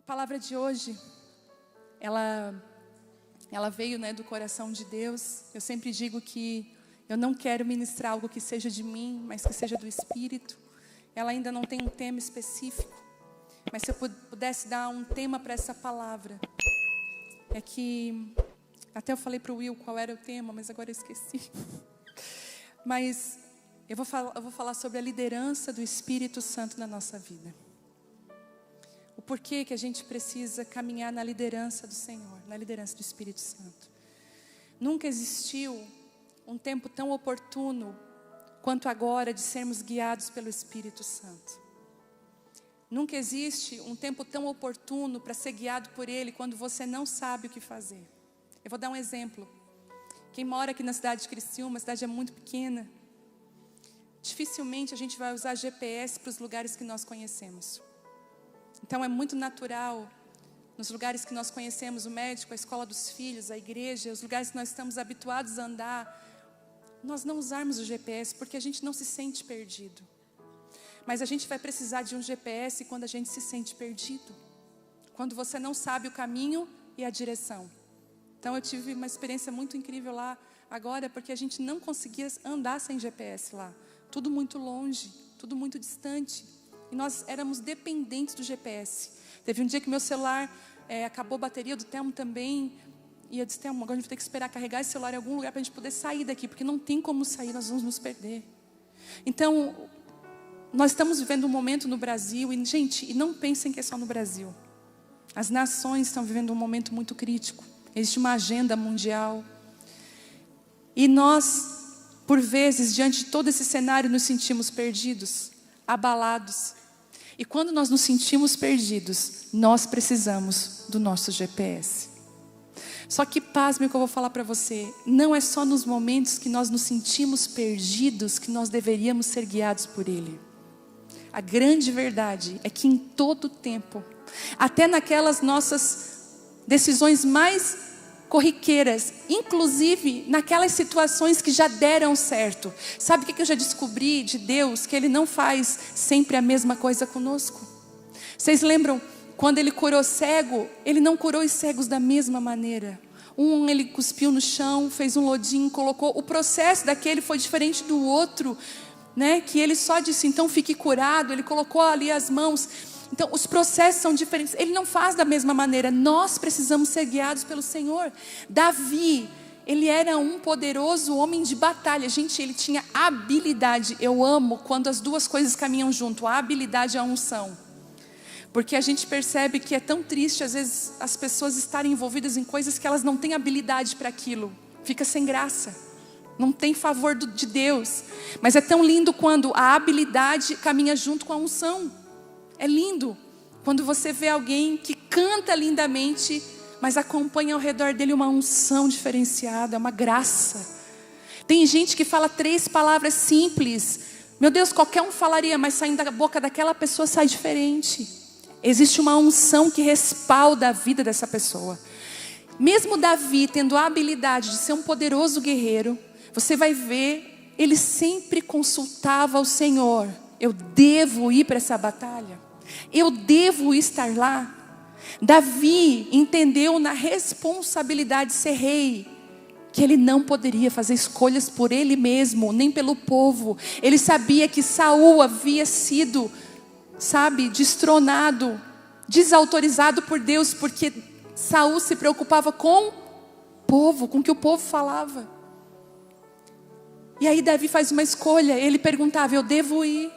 palavra de hoje, ela veio, do coração de Deus. Eu sempre digo que eu não quero ministrar algo que seja de mim, mas que seja do Espírito. Ela ainda não tem um tema específico, mas se eu pudesse dar um tema para essa palavra, é que, até eu falei para o Will qual era o tema, mas agora eu esqueci. Mas eu vou falar sobre a liderança do Espírito Santo na nossa vida. O porquê que a gente precisa caminhar na liderança do Senhor, na liderança do Espírito Santo. Nunca existiu um tempo tão oportuno quanto agora de sermos guiados pelo Espírito Santo. Nunca existe um tempo tão oportuno para ser guiado por Ele quando você não sabe o que fazer. Eu vou dar um exemplo. Quem mora aqui na cidade de Criciúma, a cidade é muito pequena. Dificilmente a gente vai usar GPS para os lugares que nós conhecemos. Então é muito natural, nos lugares que nós conhecemos, o médico, a escola dos filhos, a igreja, os lugares que nós estamos habituados a andar, nós não usarmos o GPS porque a gente não se sente perdido. Mas a gente vai precisar de um GPS quando a gente se sente perdido. Quando você não sabe o caminho e a direção. Então eu tive uma experiência muito incrível lá agora, porque a gente não conseguia andar sem GPS lá. Tudo muito longe, tudo muito distante. E nós éramos dependentes do GPS. Teve um dia que meu celular acabou a bateria, do Telmo também. E eu disse, Telmo, agora a gente vai ter que esperar carregar esse celular em algum lugar para a gente poder sair daqui. Porque não tem como sair, nós vamos nos perder. Então, nós estamos vivendo um momento no Brasil. E, gente, e não pensem que é só no Brasil. As nações estão vivendo um momento muito crítico. Existe uma agenda mundial. E nós, por vezes, diante de todo esse cenário, nos sentimos perdidos, abalados. E quando nós nos sentimos perdidos, nós precisamos do nosso GPS. Só que, pasme o que eu vou falar para você, não é só nos momentos que nós nos sentimos perdidos que nós deveríamos ser guiados por Ele. A grande verdade é que em todo tempo, até naquelas nossas decisões mais corriqueiras, inclusive naquelas situações que já deram certo. Sabe o que eu já descobri de Deus? Que Ele não faz sempre a mesma coisa conosco. Vocês lembram quando Ele curou cego? Ele não curou os cegos da mesma maneira. Ele cuspiu no chão, fez um lodinho, colocou. O processo daquele foi diferente do outro, que Ele só disse, então fique curado. Ele colocou ali as mãos. Então, os processos são diferentes. Ele não faz da mesma maneira. Nós precisamos ser guiados pelo Senhor. Davi, ele era um poderoso homem de batalha. Gente, ele tinha habilidade. Eu amo quando as duas coisas caminham junto. A habilidade e a unção. Porque a gente percebe que é tão triste, às vezes, as pessoas estarem envolvidas em coisas que elas não têm habilidade para aquilo. Fica sem graça. Não tem favor de Deus. Mas é tão lindo quando a habilidade caminha junto com a unção. É lindo quando você vê alguém que canta lindamente, mas acompanha ao redor dele uma unção diferenciada, uma graça. Tem gente que fala 3 palavras simples. Meu Deus, qualquer um falaria, mas saindo da boca daquela pessoa sai diferente. Existe uma unção que respalda a vida dessa pessoa. Mesmo Davi tendo a habilidade de ser um poderoso guerreiro, você vai ver, ele sempre consultava o Senhor. Eu devo ir para essa batalha? Eu devo estar lá? Davi entendeu na responsabilidade de ser rei, que ele não poderia fazer escolhas por ele mesmo, nem pelo povo. Ele sabia que Saul havia sido, destronado, desautorizado por Deus, porque Saul se preocupava com o povo, com o que o povo falava. E aí Davi faz uma escolha, ele perguntava, eu devo ir?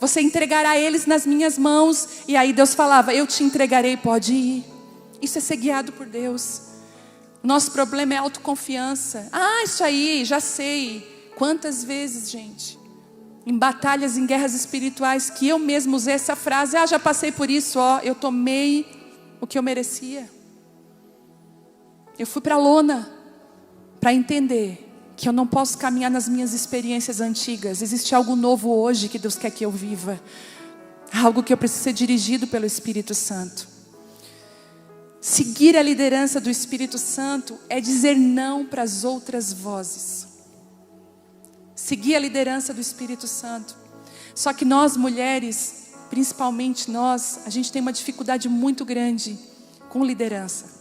Você entregará eles nas minhas mãos. E aí Deus falava, eu te entregarei, pode ir. Isso é ser guiado por Deus. Nosso problema é autoconfiança. Isso aí, já sei. Quantas vezes, gente, em batalhas, em guerras espirituais, que eu mesmo usei essa frase, já passei por isso, eu tomei o que eu merecia. Eu fui para a lona, para entender que eu não posso caminhar nas minhas experiências antigas. Existe algo novo hoje que Deus quer que eu viva. Algo que eu preciso ser dirigido pelo Espírito Santo. Seguir a liderança do Espírito Santo é dizer não para as outras vozes. Seguir a liderança do Espírito Santo. Só que nós mulheres, principalmente nós, a gente tem uma dificuldade muito grande com liderança.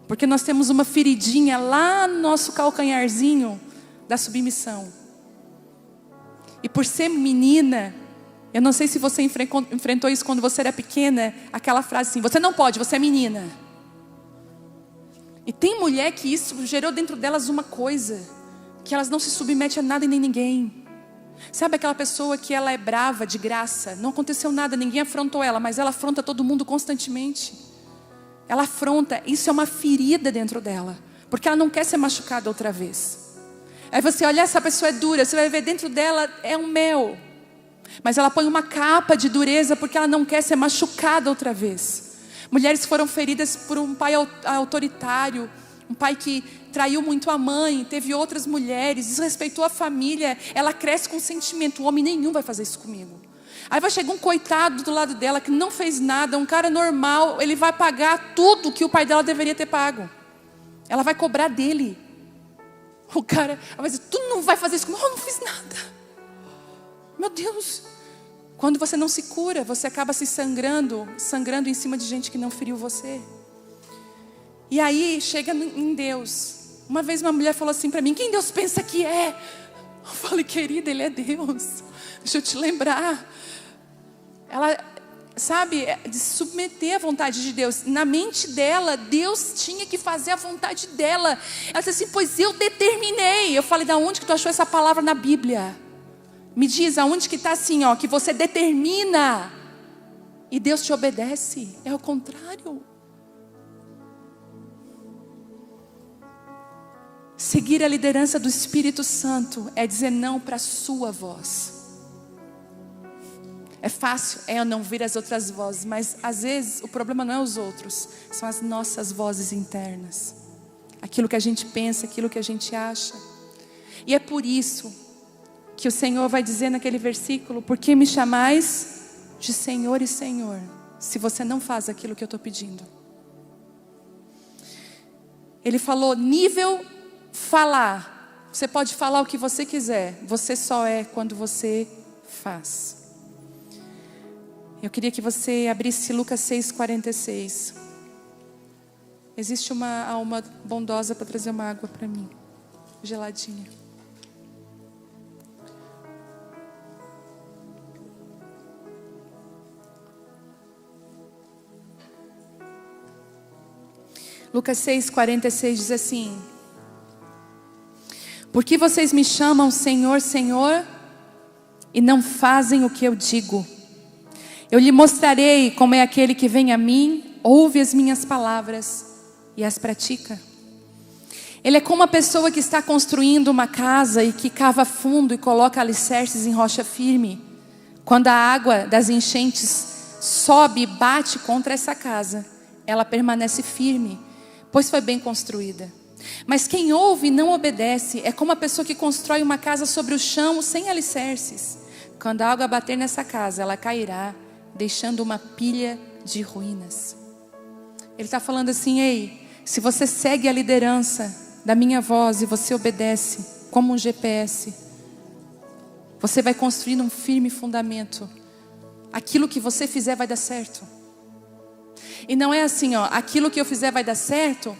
Porque nós temos uma feridinha lá no nosso calcanharzinho da submissão. E por ser menina, eu não sei se você enfrentou isso quando você era pequena, aquela frase assim: você não pode, você é menina. E tem mulher que isso gerou dentro delas uma coisa, que elas não se submetem a nada e nem ninguém. Sabe aquela pessoa que ela é brava de graça, não aconteceu nada, ninguém afrontou ela, mas ela afronta todo mundo constantemente. Ela afronta, isso é uma ferida dentro dela, porque ela não quer ser machucada outra vez. Aí você olha, essa pessoa é dura, você vai ver dentro dela é um mel, mas ela põe uma capa de dureza porque ela não quer ser machucada outra vez. Mulheres que foram feridas por um pai autoritário, um pai que traiu muito a mãe, teve outras mulheres, desrespeitou a família, ela cresce com sentimento: homem nenhum vai fazer isso comigo. Aí vai chegar um coitado do lado dela que não fez nada, um cara normal, ele vai pagar tudo que o pai dela deveria ter pago. Ela vai cobrar dele. O cara vai dizer: tu não vai fazer isso comigo. Eu não fiz nada. Meu Deus. Quando você não se cura, você acaba se sangrando em cima de gente que não feriu você. E aí chega em Deus. Uma vez uma mulher falou assim para mim: quem Deus pensa que é? Eu falei: querida, Ele é Deus. Deixa eu te lembrar. Ela, sabe, de submeter à vontade de Deus. Na mente dela, Deus tinha que fazer a vontade dela. Ela disse assim: pois eu determinei. Eu falei: da onde que tu achou essa palavra na Bíblia? Me diz, aonde que está assim, ó, que você determina e Deus te obedece? É o contrário. Seguir a liderança do Espírito Santo é dizer não para a sua voz. É fácil, eu não ouvir as outras vozes, mas às vezes o problema não é os outros, são as nossas vozes internas. Aquilo que a gente pensa, aquilo que a gente acha. E é por isso que o Senhor vai dizer naquele versículo: por que me chamais de Senhor e Senhor, se você não faz aquilo que eu estou pedindo? Ele falou nível falar. Você pode falar o que você quiser, você só é quando você faz. Eu queria que você abrisse Lucas 6,46. Existe uma alma bondosa para trazer uma água para mim, geladinha. Lucas 6,46 diz assim: por que vocês me chamam Senhor, Senhor, e não fazem o que eu digo? Eu lhe mostrarei como é aquele que vem a mim, ouve as minhas palavras e as pratica. Ele é como uma pessoa que está construindo uma casa e que cava fundo e coloca alicerces em rocha firme. Quando a água das enchentes sobe e bate contra essa casa, ela permanece firme, pois foi bem construída. Mas quem ouve e não obedece é como a pessoa que constrói uma casa sobre o chão sem alicerces. Quando a água bater nessa casa, ela cairá, deixando uma pilha de ruínas. Ele está falando assim: ei, se você segue a liderança da minha voz e você obedece como um GPS, você vai construir um firme fundamento. Aquilo que você fizer vai dar certo. E não é assim, ó, aquilo que eu fizer vai dar certo,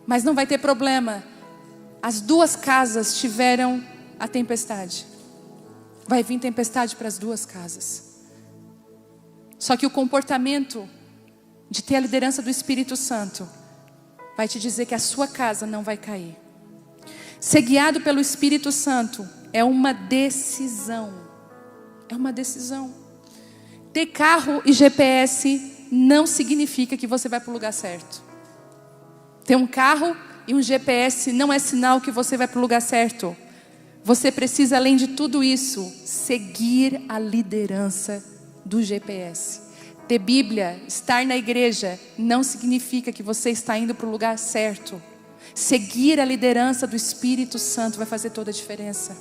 mas não vai ter problema. As duas casas tiveram a tempestade. Vai vir tempestade para as duas casas. Só que o comportamento de ter a liderança do Espírito Santo vai te dizer que a sua casa não vai cair. Ser guiado pelo Espírito Santo é uma decisão. É uma decisão. Ter carro e GPS não significa que você vai para o lugar certo. Ter um carro e um GPS não é sinal que você vai para o lugar certo. Você precisa, além de tudo isso, seguir a liderança do GPS. Ter Bíblia, estar na igreja, não significa que você está indo para o lugar certo. Seguir a liderança do Espírito Santo vai fazer toda a diferença.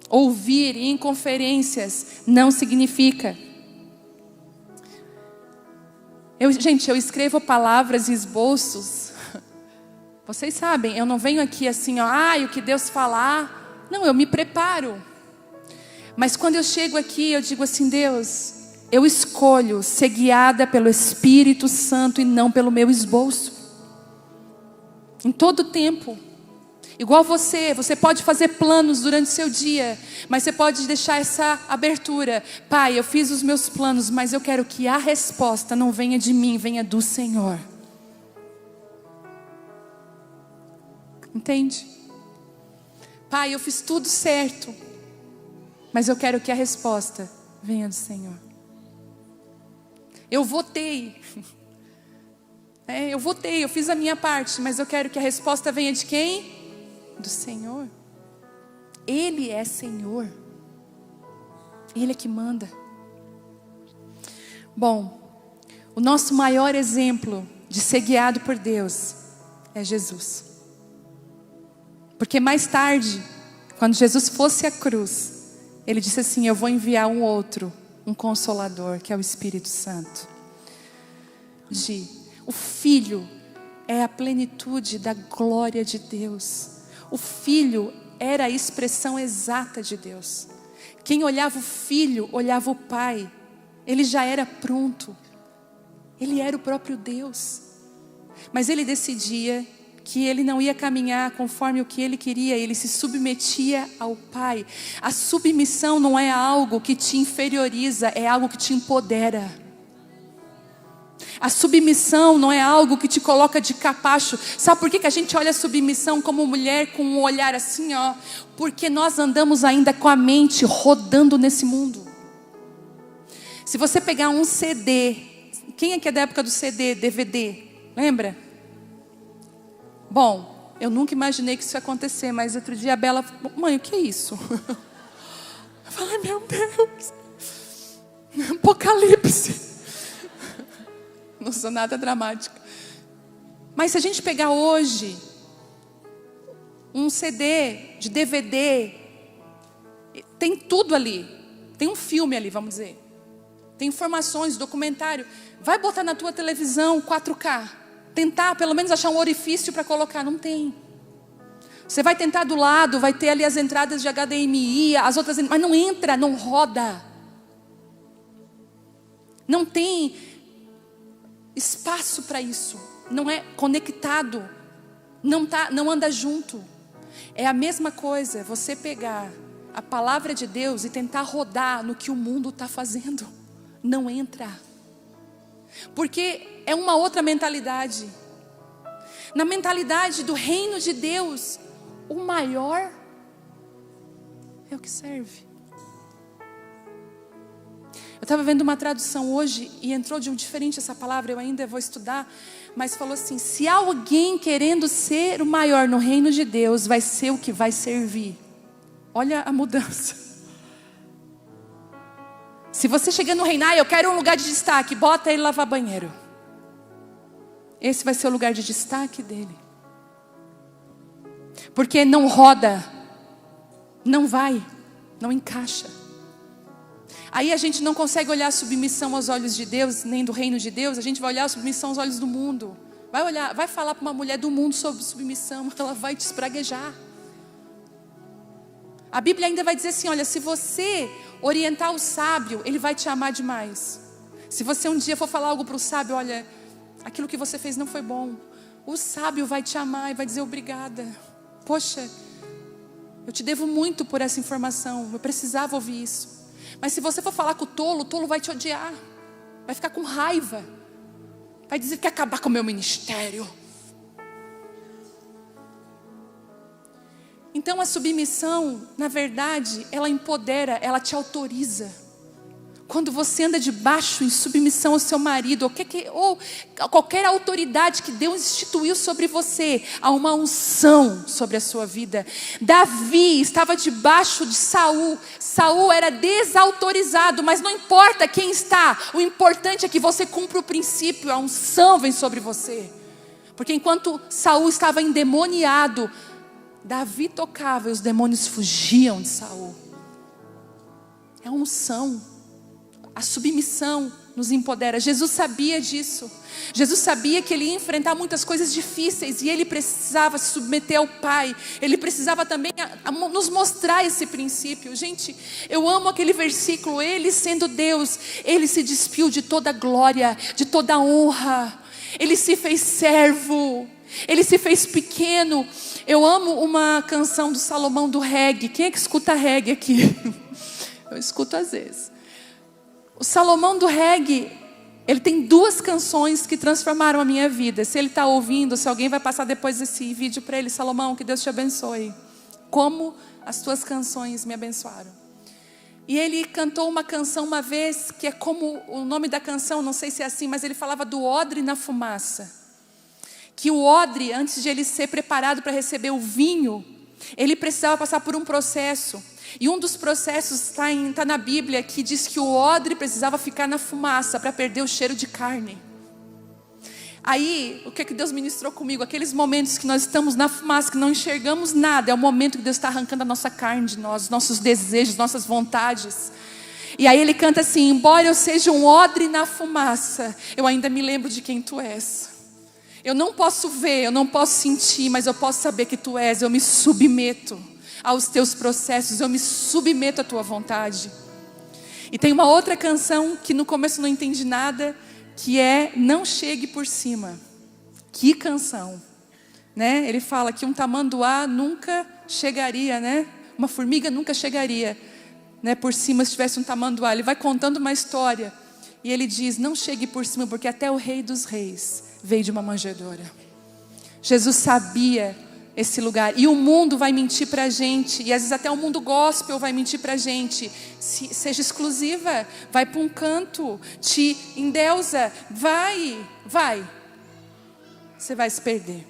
Ouvir em conferências não significa. Eu escrevo palavras e esboços. Vocês sabem, eu não venho aqui assim, ó, o que Deus falar. Não, eu me preparo. Mas quando eu chego aqui, eu digo assim: Deus, eu escolho ser guiada pelo Espírito Santo e não pelo meu esboço. Em todo tempo. Igual você pode fazer planos durante o seu dia, mas você pode deixar essa abertura. Pai, eu fiz os meus planos, mas eu quero que a resposta não venha de mim, venha do Senhor. Entende? Pai, eu fiz tudo certo, mas eu quero que a resposta venha do Senhor. Eu votei, eu fiz a minha parte, mas eu quero que a resposta venha de quem? Do Senhor. Ele é Senhor. Ele é que manda. Bom, o nosso maior exemplo de ser guiado por Deus é Jesus. Porque mais tarde, quando Jesus fosse à cruz, Ele disse assim: eu vou enviar um outro, um Consolador, que é o Espírito Santo. O Filho é a plenitude da glória de Deus. O Filho era a expressão exata de Deus. Quem olhava o Filho, olhava o Pai. Ele já era pronto. Ele era o próprio Deus. Mas Ele decidia que Ele não ia caminhar conforme o que Ele queria. Ele se submetia ao Pai. A submissão não é algo que te inferioriza, é algo que te empodera. A submissão não é algo que te coloca de capacho. Sabe por que a gente olha a submissão como mulher com um olhar assim, ó? Porque nós andamos ainda com a mente rodando nesse mundo. Se você pegar um CD, quem é que é da época do CD, DVD? Lembra? Bom, eu nunca imaginei que isso ia acontecer, mas outro dia a Bela falou: mãe, o que é isso? Eu falei: meu Deus, Apocalipse. Não sou nada dramática. Mas se a gente pegar hoje um CD de DVD, tem tudo ali. Tem um filme ali, vamos dizer. Tem informações, documentário. Vai botar na tua televisão 4K. Tentar pelo menos achar um orifício para colocar. Não tem. Você vai tentar do lado, vai ter ali as entradas de HDMI, as outras, mas não entra, não roda. Não tem espaço para isso, não é conectado, não anda junto. É a mesma coisa você pegar a palavra de Deus e tentar rodar no que o mundo está fazendo. Não entra, porque é uma outra mentalidade. Na mentalidade do reino de Deus, o maior é o que serve. Eu estava vendo uma tradução hoje e entrou de um diferente essa palavra, eu ainda vou estudar, mas falou assim: se alguém querendo ser o maior no reino de Deus, vai ser o que vai servir. Olha a mudança. Se você chega no reino, eu quero um lugar de destaque, bota ele lavar banheiro. Esse vai ser o lugar de destaque dele. Porque não roda, não vai, não encaixa. Aí a gente não consegue olhar a submissão aos olhos de Deus, nem do reino de Deus. A gente vai olhar a submissão aos olhos do mundo. Vai falar para uma mulher do mundo sobre submissão, ela vai te espraguejar. A Bíblia ainda vai dizer assim: olha, se você orientar o sábio, ele vai te amar demais. Se você um dia for falar algo para o sábio: olha, aquilo que você fez não foi bom, o sábio vai te amar e vai dizer: obrigada. Poxa, eu te devo muito por essa informação, eu precisava ouvir isso. Mas se você for falar com o tolo vai te odiar, vai ficar com raiva, vai dizer que quer acabar com o meu ministério. Então a submissão, na verdade, ela empodera, ela te autoriza. Quando você anda debaixo em submissão ao seu marido, ou qualquer autoridade que Deus instituiu sobre você, há uma unção sobre a sua vida. Davi estava debaixo de Saul. Saul era desautorizado, mas não importa quem está. O importante é que você cumpra o princípio, a unção vem sobre você. Porque enquanto Saul estava endemoniado, Davi tocava e os demônios fugiam de Saul. É a unção. A submissão nos empodera. Jesus sabia disso. Jesus sabia que ele ia enfrentar muitas coisas difíceis e ele precisava se submeter ao Pai. Ele precisava também nos mostrar esse princípio. Gente, eu amo aquele versículo. Ele sendo Deus, ele se despiu de toda glória, de toda honra. Ele se fez servo. Ele se fez pequeno. Eu amo uma canção do Salomão do reggae. Quem é que escuta reggae aqui? Eu escuto às vezes. O Salomão do reggae, ele tem 2 canções que transformaram a minha vida. Se ele está ouvindo, se alguém vai passar depois desse vídeo para ele, Salomão, que Deus te abençoe. Como as tuas canções me abençoaram. E ele cantou uma canção uma vez, que é como o nome da canção, não sei se é assim, mas ele falava do odre na fumaça. Que o odre, antes de ele ser preparado para receber o vinho, ele precisava passar por um processo. E um dos processos está na Bíblia, que diz que o odre precisava ficar na fumaça para perder o cheiro de carne. Aí, o que Deus ministrou comigo? Aqueles momentos que nós estamos na fumaça, que não enxergamos nada, é o momento que Deus está arrancando a nossa carne de nós, nossos desejos, nossas vontades. E aí ele canta assim: embora eu seja um odre na fumaça, eu ainda me lembro de quem tu és. Eu não posso ver, eu não posso sentir, mas eu posso saber que tu és. Eu me submeto aos teus processos, eu me submeto à tua vontade. E tem uma outra canção que no começo eu não entendi nada, que é Não Chegue por Cima. Que canção, né? Ele fala que um tamanduá nunca chegaria, né? Uma formiga nunca chegaria, né? Por cima se tivesse um tamanduá. Ele vai contando uma história e ele diz: não chegue por cima, porque até o Rei dos Reis veio de uma manjedoura. Jesus sabia esse lugar. E o mundo vai mentir para a gente. E às vezes até o mundo gospel vai mentir para a gente. Seja exclusiva. Vai para um canto. Te endeusa. Vai. Você vai se perder.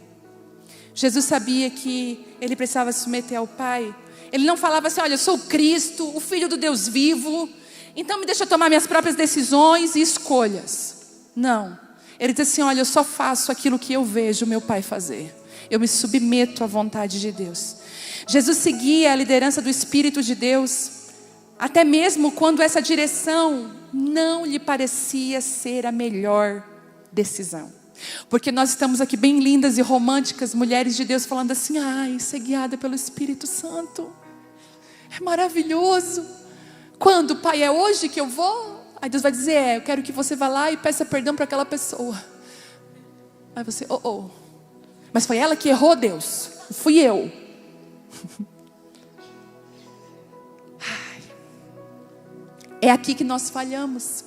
Jesus sabia que ele precisava se submeter ao Pai. Ele não falava assim: olha, eu sou o Cristo, o Filho do Deus vivo, então me deixa tomar minhas próprias decisões e escolhas. Não. Ele diz assim: olha, eu só faço aquilo que eu vejo o meu Pai fazer. Eu me submeto à vontade de Deus. Jesus seguia a liderança do Espírito de Deus, até mesmo quando essa direção não lhe parecia ser a melhor decisão. Porque nós estamos aqui bem lindas e românticas, mulheres de Deus, falando assim: ai, ser guiada pelo Espírito Santo é maravilhoso. Quando, Pai, é hoje que eu vou? Aí Deus vai dizer: eu quero que você vá lá e peça perdão para aquela pessoa. Aí você: mas foi ela que errou, Deus, não fui eu. É aqui que nós falhamos.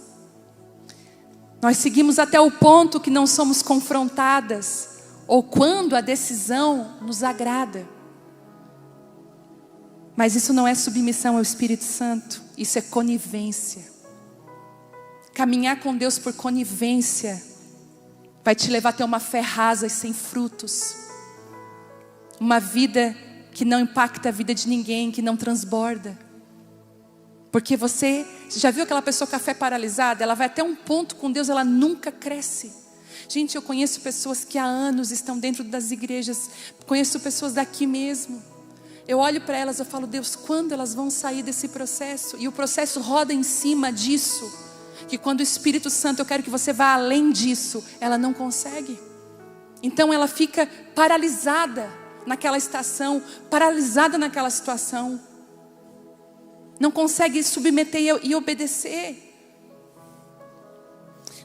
Nós seguimos até o ponto que não somos confrontadas, ou quando a decisão nos agrada. Mas isso não é submissão ao Espírito Santo, isso é conivência. Caminhar com Deus por conivência vai te levar a ter uma fé rasa e sem frutos. Uma vida que não impacta a vida de ninguém, que não transborda. Porque você já viu aquela pessoa com a fé paralisada? Ela vai até um ponto com Deus, ela nunca cresce. Gente, eu conheço pessoas que há anos estão dentro das igrejas. Conheço pessoas daqui mesmo. Eu olho para elas e falo: Deus, quando elas vão sair desse processo? E o processo roda em cima disso. Que quando o Espírito Santo, eu quero que você vá além disso, ela não consegue. Então ela fica paralisada naquela estação, paralisada naquela situação. Não consegue submeter e obedecer.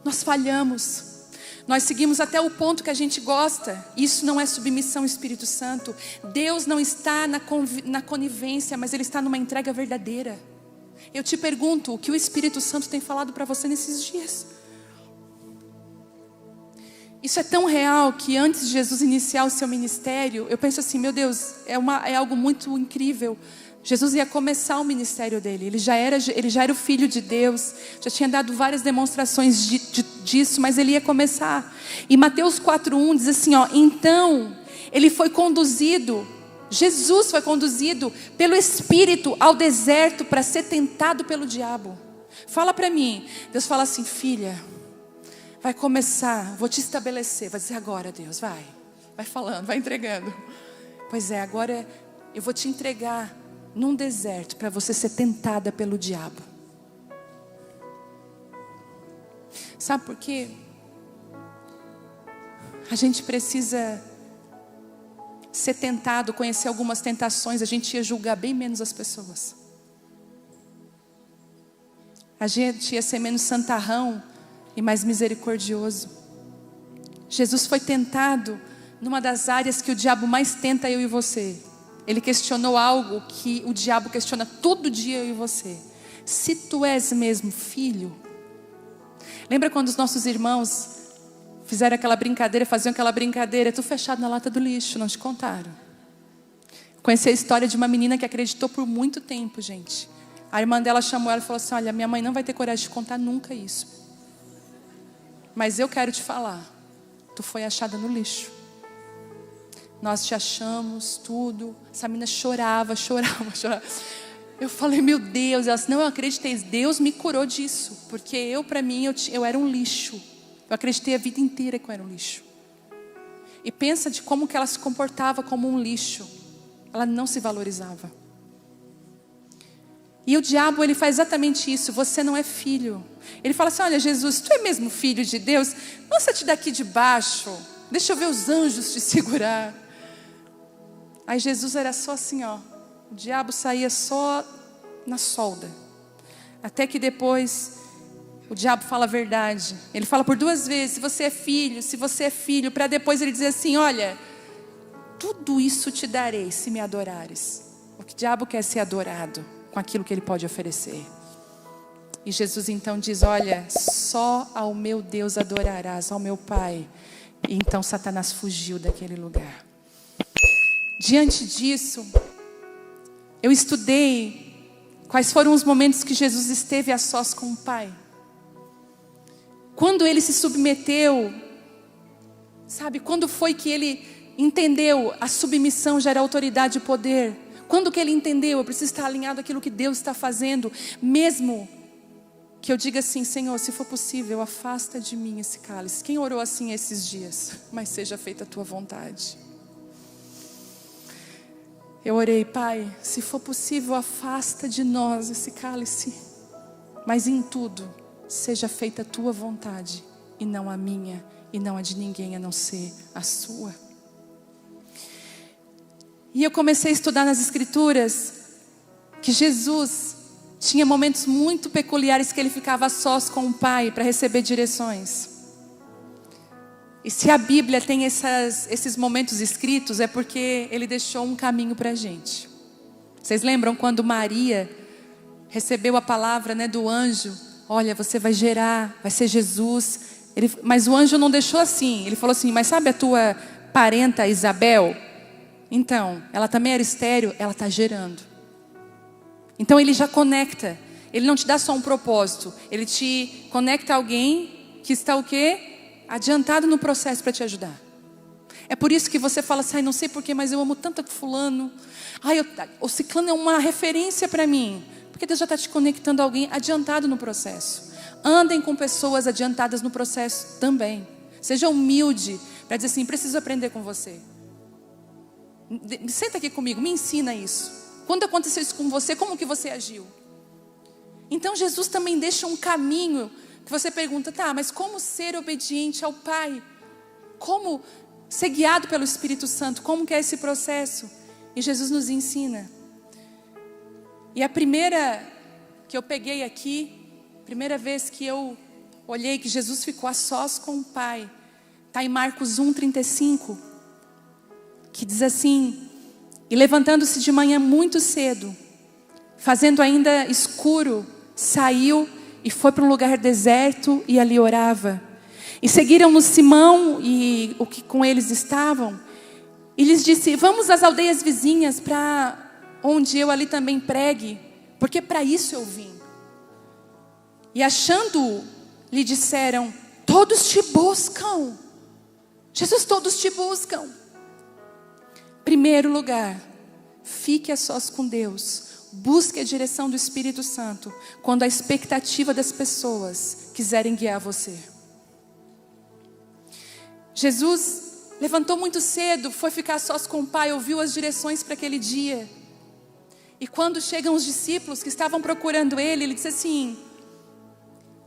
Nós falhamos. Nós seguimos até o ponto que a gente gosta. Isso não é submissão ao Espírito Santo. Deus não está na conivência, mas Ele está numa entrega verdadeira. Eu te pergunto, o que o Espírito Santo tem falado para você nesses dias? Isso é tão real que antes de Jesus iniciar o seu ministério, eu penso assim: meu Deus, é algo muito incrível. Jesus ia começar o ministério dele. Ele já era o Filho de Deus. Já tinha dado várias demonstrações disso, mas ele ia começar. E Mateus 4:1 diz assim: então ele foi conduzido, Jesus foi conduzido pelo Espírito ao deserto para ser tentado pelo diabo. Fala para mim. Deus fala assim: filha, vai começar, vou te estabelecer. Vai dizer agora, Deus, vai falando, vai entregando. Pois é, agora eu vou te entregar num deserto para você ser tentada pelo diabo. Sabe por quê? A gente precisa ser tentado, conhecer algumas tentações, a gente ia julgar bem menos as pessoas. A gente ia ser menos santarrão e mais misericordioso. Jesus foi tentado numa das áreas que o diabo mais tenta eu e você. Ele questionou algo que o diabo questiona todo dia eu e você. Se tu és mesmo filho. Lembra quando os nossos irmãos fizeram aquela brincadeira, faziam aquela brincadeira, tu fechado na lata do lixo, não te contaram? Conheci a história de uma menina que acreditou por muito tempo, gente. A irmã dela chamou ela e falou assim, olha, minha mãe não vai ter coragem de contar nunca isso. Mas eu quero te falar, tu foi achada no lixo. Nós te achamos, tudo. Essa menina chorava. Eu falei, meu Deus, ela disse, não, eu acreditei, Deus me curou disso. Porque para mim, eu era um lixo. Eu acreditei a vida inteira que eu era um lixo. E pensa de como que ela se comportava como um lixo. Ela não se valorizava. E o diabo, ele faz exatamente isso. Você não é filho. Ele fala assim, olha Jesus, tu é mesmo filho de Deus? Lança-te daqui de baixo. Deixa eu ver os anjos te segurar. Aí Jesus era só assim, ó. O diabo saía só na solda. Até que depois o diabo fala a verdade. Ele fala por 2 vezes, se você é filho, para depois ele dizer assim, olha, tudo isso te darei se me adorares. O diabo quer ser adorado com aquilo que ele pode oferecer. E Jesus então diz, olha, só ao meu Deus adorarás, ao meu Pai. E então Satanás fugiu daquele lugar. Diante disso, eu estudei quais foram os momentos que Jesus esteve a sós com o Pai. Quando ele se submeteu, sabe, quando foi que ele entendeu a submissão gera autoridade e poder? Quando que ele entendeu, eu preciso estar alinhado àquilo que Deus está fazendo, mesmo que eu diga assim, Senhor, se for possível, afasta de mim esse cálice. Quem orou assim esses dias? Mas seja feita a tua vontade. Eu orei, Pai, se for possível, afasta de nós esse cálice. Mas em tudo, seja feita a tua vontade, e não a minha, e não a de ninguém, a não ser a sua. E eu comecei a estudar nas Escrituras que Jesus tinha momentos muito peculiares que ele ficava a sós com o Pai para receber direções. E se a Bíblia tem esses momentos escritos, é porque ele deixou um caminho para a gente. Vocês lembram quando Maria recebeu a palavra, né, do anjo? Olha, você vai gerar, vai ser Jesus. Mas o anjo não deixou assim. Ele falou assim, mas sabe a tua parenta Isabel? Então, ela também era estéril, ela está gerando. Então ele já conecta. Ele não te dá só um propósito. Ele te conecta a alguém que está o quê? Adiantado no processo para te ajudar. É por isso que você fala assim, não sei porquê, mas eu amo tanto fulano. O ciclano é uma referência para mim. Porque Deus já está te conectando a alguém adiantado no processo. Andem com pessoas adiantadas no processo também. Seja humilde para dizer assim, preciso aprender com você. Senta aqui comigo, me ensina isso. Quando aconteceu isso com você, como que você agiu? Então Jesus também deixa um caminho que você pergunta, tá, mas como ser obediente ao Pai? Como ser guiado pelo Espírito Santo? Como que é esse processo? E Jesus nos ensina. E a primeira que eu peguei aqui, primeira vez que eu olhei que Jesus ficou a sós com o Pai, está em Marcos 1:35, que diz assim, e levantando-se de manhã muito cedo, fazendo ainda escuro, saiu e foi para um lugar deserto e ali orava. E seguiram-no Simão e o que com eles estavam, e lhes disse, vamos às aldeias vizinhas para onde eu ali também pregue, porque para isso eu vim. E achando-o, lhe disseram, todos te buscam. Jesus, todos te buscam. Primeiro lugar, fique a sós com Deus. Busque a direção do Espírito Santo quando a expectativa das pessoas quiserem guiar você. Jesus levantou muito cedo, foi ficar a sós com o Pai, ouviu as direções para aquele dia. E quando chegam os discípulos que estavam procurando ele, ele disse assim,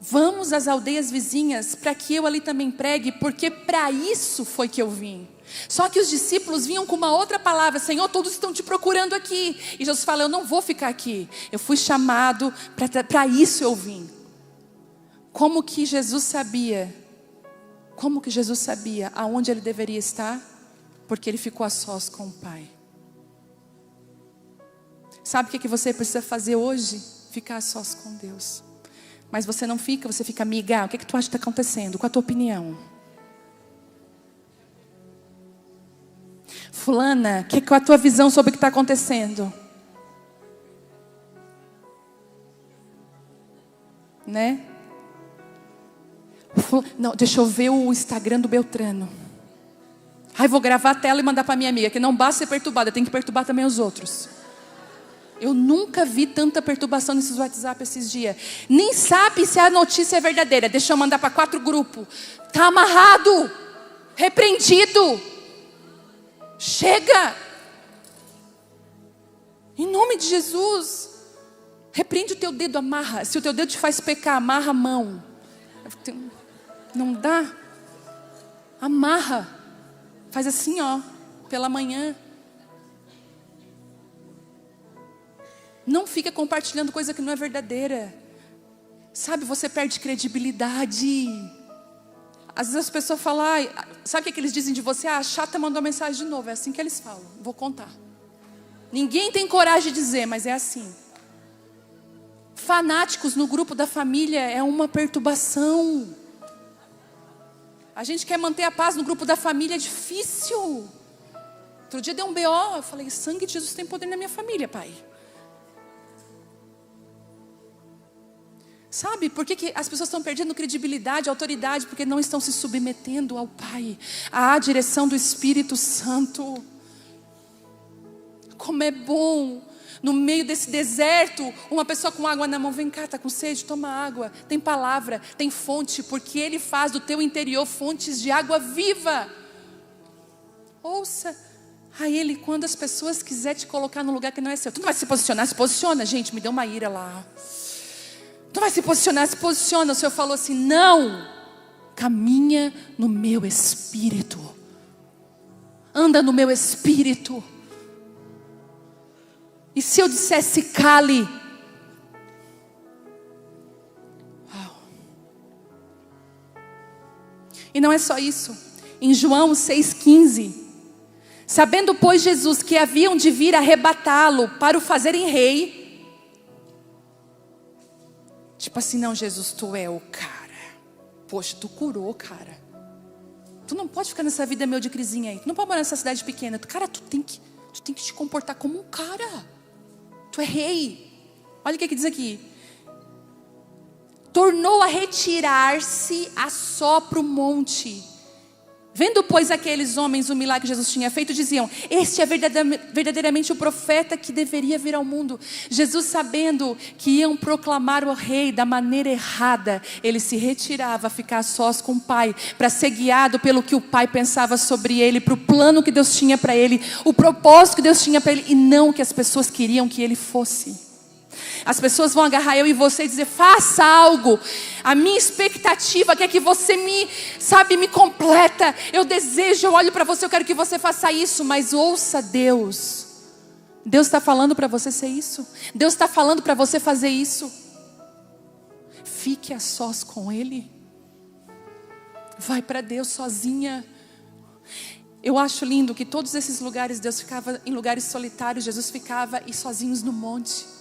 Vamos às aldeias vizinhas para que eu ali também pregue, porque para isso foi que eu vim. Só que os discípulos vinham com uma outra palavra: Senhor, todos estão te procurando aqui. E Jesus fala: eu não vou ficar aqui. Eu fui chamado, para isso eu vim. Como que Jesus sabia? Como que Jesus sabia aonde ele deveria estar? Porque ele ficou a sós com o Pai. Sabe o que você precisa fazer hoje? Ficar a sós com Deus. Mas você não fica, você fica amiga. O que tu acha que está acontecendo? Qual a tua opinião? Fulana, qual a tua visão sobre o que está acontecendo? Né? Não, deixa eu ver o Instagram do Beltrano. Ai, vou gravar a tela e mandar para minha amiga. Que não basta ser perturbada, tem que perturbar também os outros. Eu nunca vi tanta perturbação nesses WhatsApp esses dias. Nem sabe se a notícia é verdadeira. Deixa eu mandar para 4 grupos. Está amarrado. Repreendido. Chega. Em nome de Jesus. Repreende o teu dedo, amarra. Se o teu dedo te faz pecar, amarra a mão. Não dá? Amarra. Faz assim, ó. Pela manhã. Não fica compartilhando coisa que não é verdadeira. Sabe, você perde credibilidade. Às vezes as pessoas falam, sabe o que eles dizem de você? A chata mandou mensagem de novo. É assim que eles falam. Vou contar. Ninguém tem coragem de dizer, mas é assim. Fanáticos no grupo da família é uma perturbação. A gente quer manter a paz no grupo da família, é difícil. Outro dia deu um BO, eu falei: sangue de Jesus tem poder na minha família, Pai. Sabe por que as pessoas estão perdendo credibilidade, autoridade? Porque não estão se submetendo ao Pai, à direção do Espírito Santo. Como é bom, no meio desse deserto, uma pessoa com água na mão: vem cá, está com sede, toma água. Tem palavra, tem fonte, porque Ele faz do teu interior fontes de água viva. Ouça a Ele quando as pessoas quiserem te colocar num lugar que não é seu. Tu não vai se posicionar? Se posiciona, gente, me deu uma ira lá. Tu vai se posicionar? Se posiciona. O Senhor falou assim: não, caminha no meu espírito, anda no meu espírito. E se eu dissesse cale? Uau. E não é só isso. Em João 6,15, sabendo pois Jesus que haviam de vir arrebatá-lo para o fazerem rei. Tipo assim: não, Jesus, tu é o cara. Poxa, tu curou, cara. Tu não pode ficar nessa vida medíocrezinha aí. Tu não pode morar nessa cidade pequena. Cara, tu tem que te comportar como um cara. Tu é rei. Olha o que diz aqui. Tornou a retirar-se a só para o monte. Vendo, pois, aqueles homens o milagre que Jesus tinha feito, diziam: este é verdadeiramente o profeta que deveria vir ao mundo. Jesus, sabendo que iam proclamar o rei da maneira errada, ele se retirava a ficar a sós com o Pai, para ser guiado pelo que o Pai pensava sobre ele, para o plano que Deus tinha para ele, o propósito que Deus tinha para ele, e não o que as pessoas queriam que ele fosse. As pessoas vão agarrar eu e você e dizer: faça algo. A minha expectativa é que você me completa. Eu desejo, eu olho para você, eu quero que você faça isso. Mas ouça Deus. Deus está falando para você ser isso. Deus está falando para você fazer isso. Fique a sós com Ele. Vai para Deus sozinha. Eu acho lindo que todos esses lugares, Deus ficava em lugares solitários, Jesus ficava e sozinhos no monte.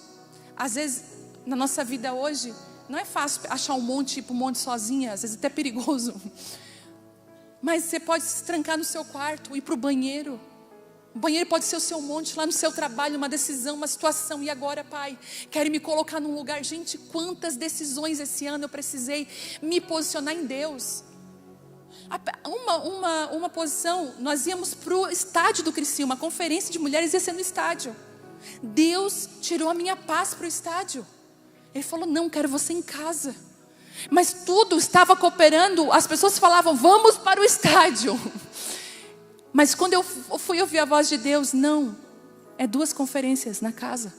Às vezes, na nossa vida hoje, não é fácil achar um monte, ir para um monte sozinha. Às vezes até é perigoso. Mas você pode se trancar no seu quarto, ir para o banheiro. O banheiro pode ser o seu monte, lá no seu trabalho, uma decisão, uma situação. E agora, Pai, quero me colocar num lugar. Gente, quantas decisões esse ano eu precisei me posicionar em Deus. Uma posição, nós íamos para o estádio do Criciúma, uma conferência de mulheres ia ser no estádio. Deus tirou a minha paz para o estádio. Ele falou: não, quero você em casa. Mas tudo estava cooperando. As pessoas falavam: vamos para o estádio. Mas quando eu fui ouvir a voz de Deus: não, é 2 conferências na casa.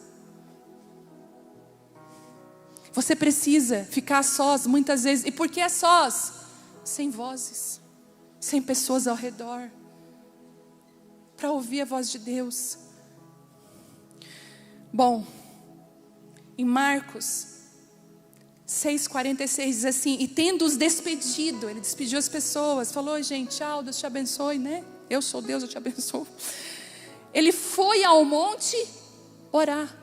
Você precisa ficar a sós muitas vezes. E por que a sós? Sem vozes, sem pessoas ao redor, para ouvir a voz de Deus. Bom, em Marcos 6,46 diz assim: e tendo-os despedido, ele despediu as pessoas, falou: gente, tchau, Deus te abençoe, né? Eu sou Deus, eu te abençoo. Ele foi ao monte orar.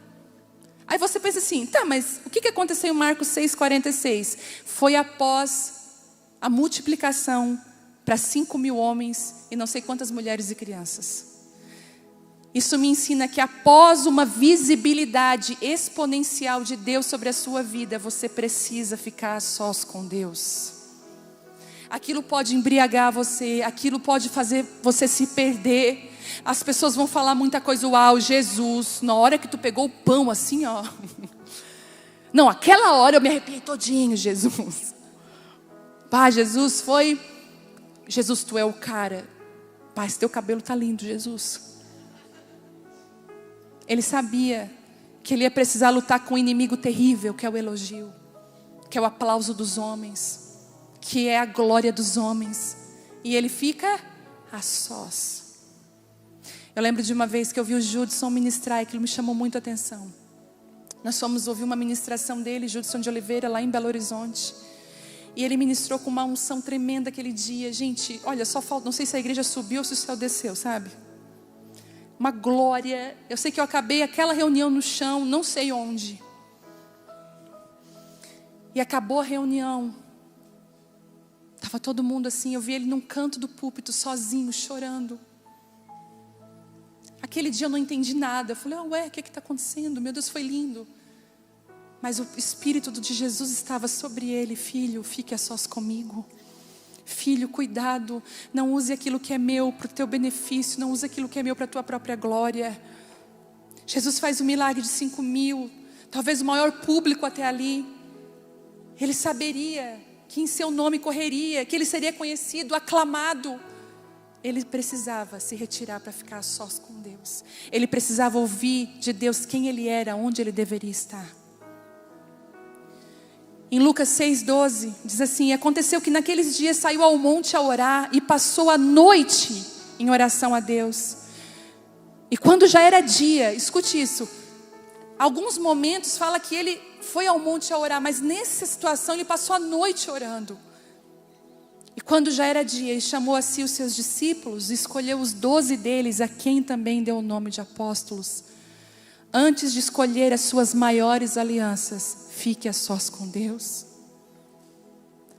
Aí você pensa assim, tá, mas o que aconteceu em Marcos 6,46? Foi após a multiplicação para 5.000 homens e não sei quantas mulheres e crianças. Isso me ensina que após uma visibilidade exponencial de Deus sobre a sua vida, você precisa ficar a sós com Deus. Aquilo pode embriagar você, aquilo pode fazer você se perder. As pessoas vão falar muita coisa, uau, Jesus, na hora que tu pegou o pão assim, ó. Não, aquela hora eu me arrepiei todinho, Jesus. Pai, Jesus, tu é o cara. Pai, esse teu cabelo tá lindo, Jesus. Ele sabia que ele ia precisar lutar com um inimigo terrível, que é o elogio, que é o aplauso dos homens, que é a glória dos homens. E ele fica a sós. Eu lembro de uma vez que eu vi o Judson ministrar e aquilo me chamou muito a atenção. Nós fomos ouvir uma ministração dele, Judson de Oliveira, lá em Belo Horizonte. E ele ministrou com uma unção tremenda aquele dia. Gente, olha, só falta, não sei se a igreja subiu ou se o céu desceu, sabe? Uma glória. Eu sei que eu acabei aquela reunião no chão, não sei onde. E acabou a reunião. Estava todo mundo assim, eu vi ele num canto do púlpito, sozinho, chorando. Aquele dia eu não entendi nada. Eu falei, ué, o que está acontecendo? Meu Deus, foi lindo. Mas o Espírito de Jesus estava sobre ele. Filho, fique a sós comigo. Filho, cuidado, não use aquilo que é meu para o teu benefício, não use aquilo que é meu para a tua própria glória. Jesus faz o milagre de 5.000, talvez o maior público até ali. Ele saberia que em seu nome correria, que ele seria conhecido, aclamado. Ele precisava se retirar para ficar a sós com Deus. Ele precisava ouvir de Deus quem ele era, onde ele deveria estar. Em Lucas 6,12, diz assim: aconteceu que naqueles dias saiu ao monte a orar e passou a noite em oração a Deus. E quando já era dia, escute isso, alguns momentos fala que ele foi ao monte a orar, mas nessa situação ele passou a noite orando. E quando já era dia, ele chamou a si os seus discípulos, escolheu os 12 deles, a quem também deu o nome de apóstolos. Antes de escolher as suas maiores alianças, fique a sós com Deus.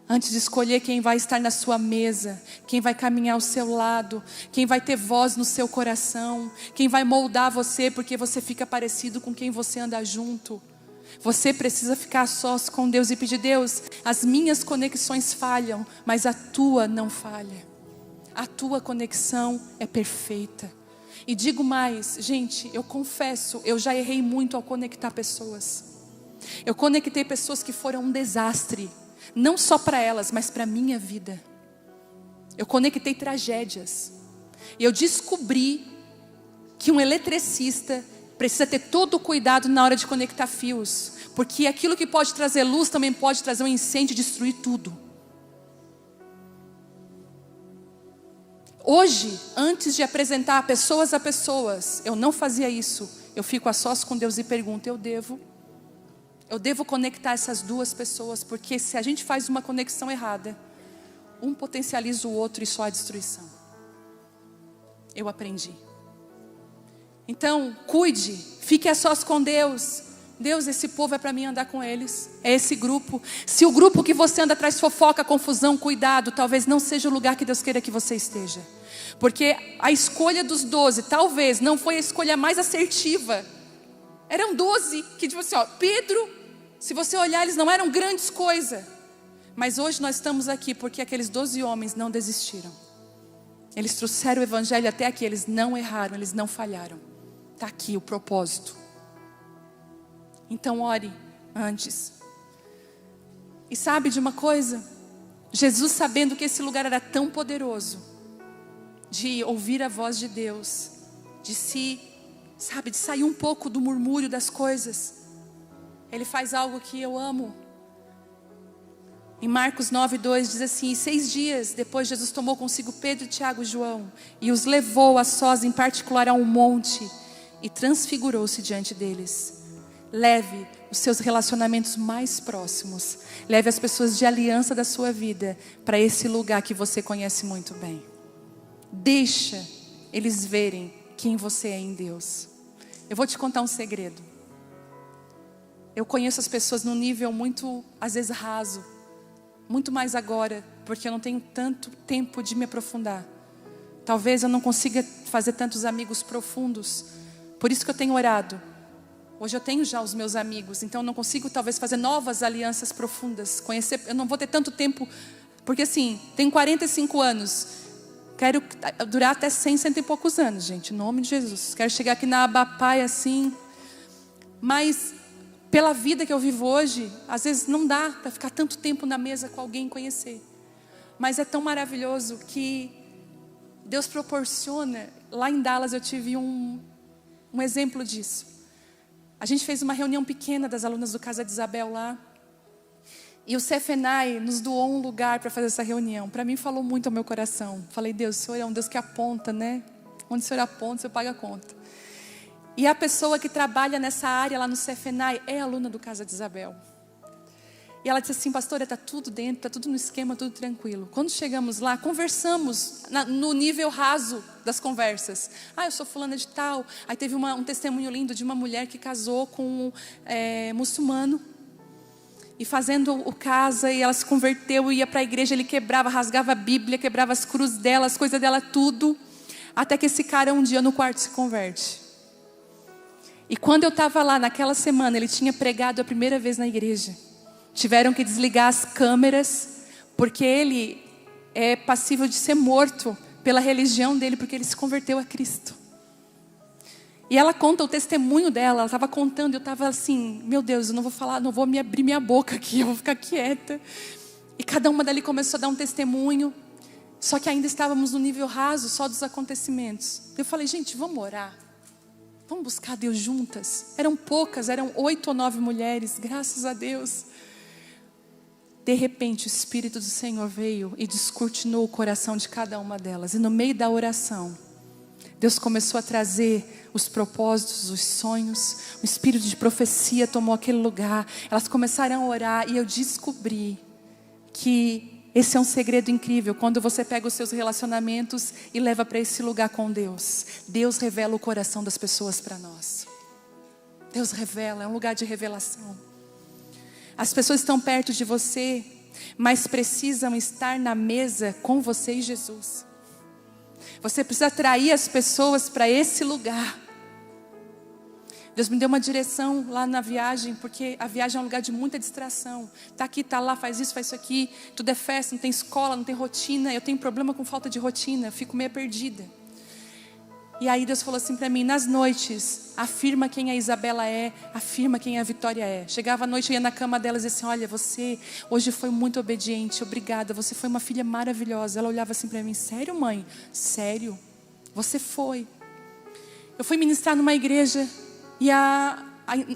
Antes de escolher quem vai estar na sua mesa, quem vai caminhar ao seu lado, quem vai ter voz no seu coração, quem vai moldar você porque você fica parecido com quem você anda junto. Você precisa ficar a sós com Deus e pedir: Deus, as minhas conexões falham, mas a tua não falha. A tua conexão é perfeita. E digo mais, gente, eu confesso, eu já errei muito ao conectar pessoas. Eu conectei pessoas que foram um desastre, não só para elas, mas para a minha vida. Eu conectei tragédias. E eu descobri que um eletricista precisa ter todo o cuidado na hora de conectar fios, porque aquilo que pode trazer luz também pode trazer um incêndio e destruir tudo. Hoje, antes de apresentar pessoas a pessoas, eu não fazia isso. Eu fico a sós com Deus e pergunto: eu devo conectar essas duas pessoas, porque se a gente faz uma conexão errada, um potencializa o outro e só há destruição. Eu aprendi. Então, cuide, fique a sós com Deus. Deus, esse povo é para mim andar com eles. É esse grupo. Se o grupo que você anda traz fofoca, confusão, cuidado, talvez não seja o lugar que Deus queira que você esteja. Porque a escolha dos 12, talvez, não foi a escolha mais assertiva. Eram 12 que, tipo assim, ó, Pedro, se você olhar, eles não eram grandes coisas. Mas hoje nós estamos aqui porque aqueles 12 homens não desistiram. Eles trouxeram o evangelho até aqui, eles não erraram, eles não falharam. Está aqui o propósito. Então ore antes. E sabe de uma coisa? Jesus, sabendo que esse lugar era tão poderoso, de ouvir a voz de Deus, de sair um pouco do murmúrio das coisas, Ele faz algo que eu amo. Em Marcos 9:2 diz assim: 6 dias depois Jesus tomou consigo Pedro, Tiago e João e os levou a sós, em particular a um monte, e transfigurou-se diante deles. Leve os seus relacionamentos mais próximos, leve as pessoas de aliança da sua vida para esse lugar que você conhece muito bem. Deixa eles verem quem você é em Deus. Eu vou te contar um segredo. Eu conheço as pessoas num nível muito, às vezes, raso. Muito mais agora, porque eu não tenho tanto tempo de me aprofundar. Talvez eu não consiga fazer tantos amigos profundos. Por isso que eu tenho orado. Hoje eu tenho já os meus amigos, então eu não consigo talvez fazer novas alianças profundas. Conhecer, eu não vou ter tanto tempo, porque assim, tenho 45 anos. Quero durar até 100 e poucos anos, gente, em nome de Jesus. Quero chegar aqui na Abapai assim. Mas pela vida que eu vivo hoje, às vezes não dá para ficar tanto tempo na mesa com alguém e conhecer. Mas é tão maravilhoso que Deus proporciona. Lá em Dallas eu tive um exemplo disso. A gente fez uma reunião pequena das alunas do Casa de Isabel lá. E o CFNAI nos doou um lugar para fazer essa reunião. Para mim falou muito ao meu coração. Falei, Deus, o Senhor é um Deus que aponta, né? Onde o Senhor aponta, o Senhor paga a conta. E a pessoa que trabalha nessa área lá no CFNAI é aluna do Casa de Isabel. E ela disse assim, pastora, está tudo dentro, está tudo no esquema, tudo tranquilo. Quando chegamos lá, conversamos no nível raso das conversas. Eu sou fulana de tal. Aí teve um testemunho lindo de uma mulher que casou com um muçulmano. E fazendo o casa, e ela se converteu, ia para a igreja, ele quebrava, rasgava a Bíblia, quebrava as cruzes dela, as coisas dela, tudo. Até que esse cara um dia no quarto se converte. E quando eu estava lá, naquela semana, ele tinha pregado a primeira vez na igreja. Tiveram que desligar as câmeras, porque ele é passível de ser morto pela religião dele, porque ele se converteu a Cristo. E ela conta o testemunho dela, ela estava contando, eu estava assim, meu Deus, eu não vou falar, não vou me abrir minha boca aqui, eu vou ficar quieta. E cada uma dali começou a dar um testemunho, só que ainda estávamos no nível raso, só dos acontecimentos. Eu falei, gente, vamos orar. Vamos buscar Deus juntas. Eram poucas, eram 8 ou 9 mulheres, graças a Deus. De repente o Espírito do Senhor veio e descortinou o coração de cada uma delas. E no meio da oração, Deus começou a trazer os propósitos, os sonhos. O espírito de profecia tomou aquele lugar. Elas começaram a orar e eu descobri que esse é um segredo incrível. Quando você pega os seus relacionamentos e leva para esse lugar com Deus, Deus revela o coração das pessoas para nós. Deus revela, é um lugar de revelação. As pessoas estão perto de você, mas precisam estar na mesa com você e Jesus. Você precisa atrair as pessoas para esse lugar. Deus me deu uma direção lá na viagem, porque a viagem é um lugar de muita distração. Está aqui, está lá, faz isso aqui. Tudo é festa, não tem escola, não tem rotina. Eu tenho problema com falta de rotina, eu fico meio perdida. E aí Deus falou assim para mim, nas noites, afirma quem a Isabela é, afirma quem a Vitória é. Chegava à noite, eu ia na cama dela e dizia assim, olha, você hoje foi muito obediente, obrigada, você foi uma filha maravilhosa. Ela olhava assim para mim, sério mãe? Sério? Você foi. Eu fui ministrar numa igreja e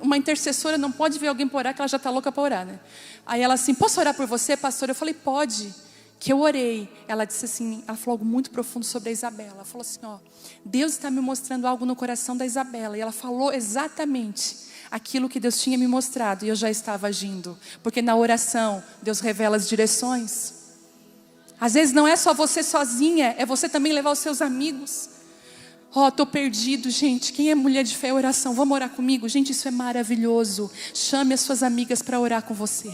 uma intercessora não pode ver alguém para orar, que ela já está louca para orar, né? Aí ela assim, posso orar por você, pastora? Eu falei, pode. Que eu orei, ela disse assim, ela falou algo muito profundo sobre a Isabela. Ela falou assim, Deus está me mostrando algo no coração da Isabela. E ela falou exatamente aquilo que Deus tinha me mostrado. E eu já estava agindo. Porque na oração, Deus revela as direções. Às vezes não é só você sozinha, é você também levar os seus amigos. Estou perdido, gente. Quem é mulher de fé e oração? Vamos orar comigo? Gente, isso é maravilhoso. Chame as suas amigas para orar com você.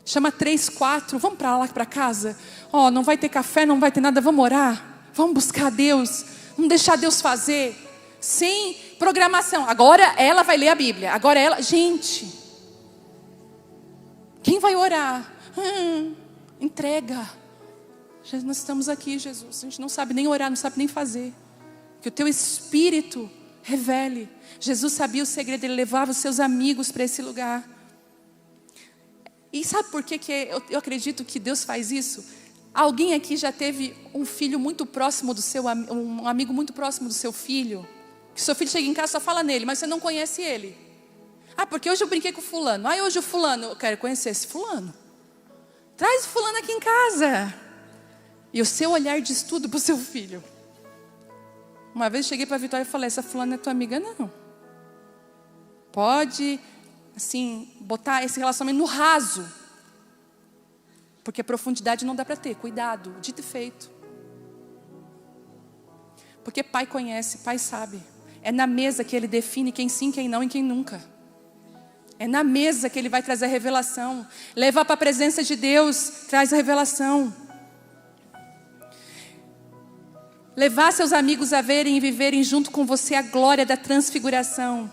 Chama 3, 4, vamos para lá para casa. Não vai ter café, não vai ter nada, vamos orar. Vamos buscar Deus. Vamos deixar Deus fazer. Sem programação. Agora ela vai ler a Bíblia. Agora ela... Gente. Quem vai orar? Entrega. Nós estamos aqui, Jesus. A gente não sabe nem orar, não sabe nem fazer. Que o teu Espírito revele. Jesus sabia o segredo, ele levava os seus amigos para esse lugar. E sabe por que eu acredito que Deus faz isso? Alguém aqui já teve um filho muito próximo do seu, um amigo muito próximo do seu filho? Que seu filho chega em casa e só fala nele, mas você não conhece ele. Ah, porque hoje eu brinquei com fulano. Ah, hoje o fulano, eu quero conhecer esse fulano. Traz o fulano aqui em casa. E o seu olhar de estudo para o seu filho. Uma vez eu cheguei para a Vitória e falei, essa fulana é tua amiga? Não. Pode, assim, botar esse relacionamento no raso. Porque profundidade não dá para ter. Cuidado, dito e feito. Porque pai conhece, pai sabe. É na mesa que ele define quem sim, quem não e quem nunca. É na mesa que ele vai trazer a revelação. Levar para a presença de Deus traz a revelação. Levar seus amigos a verem e viverem junto com você a glória da transfiguração.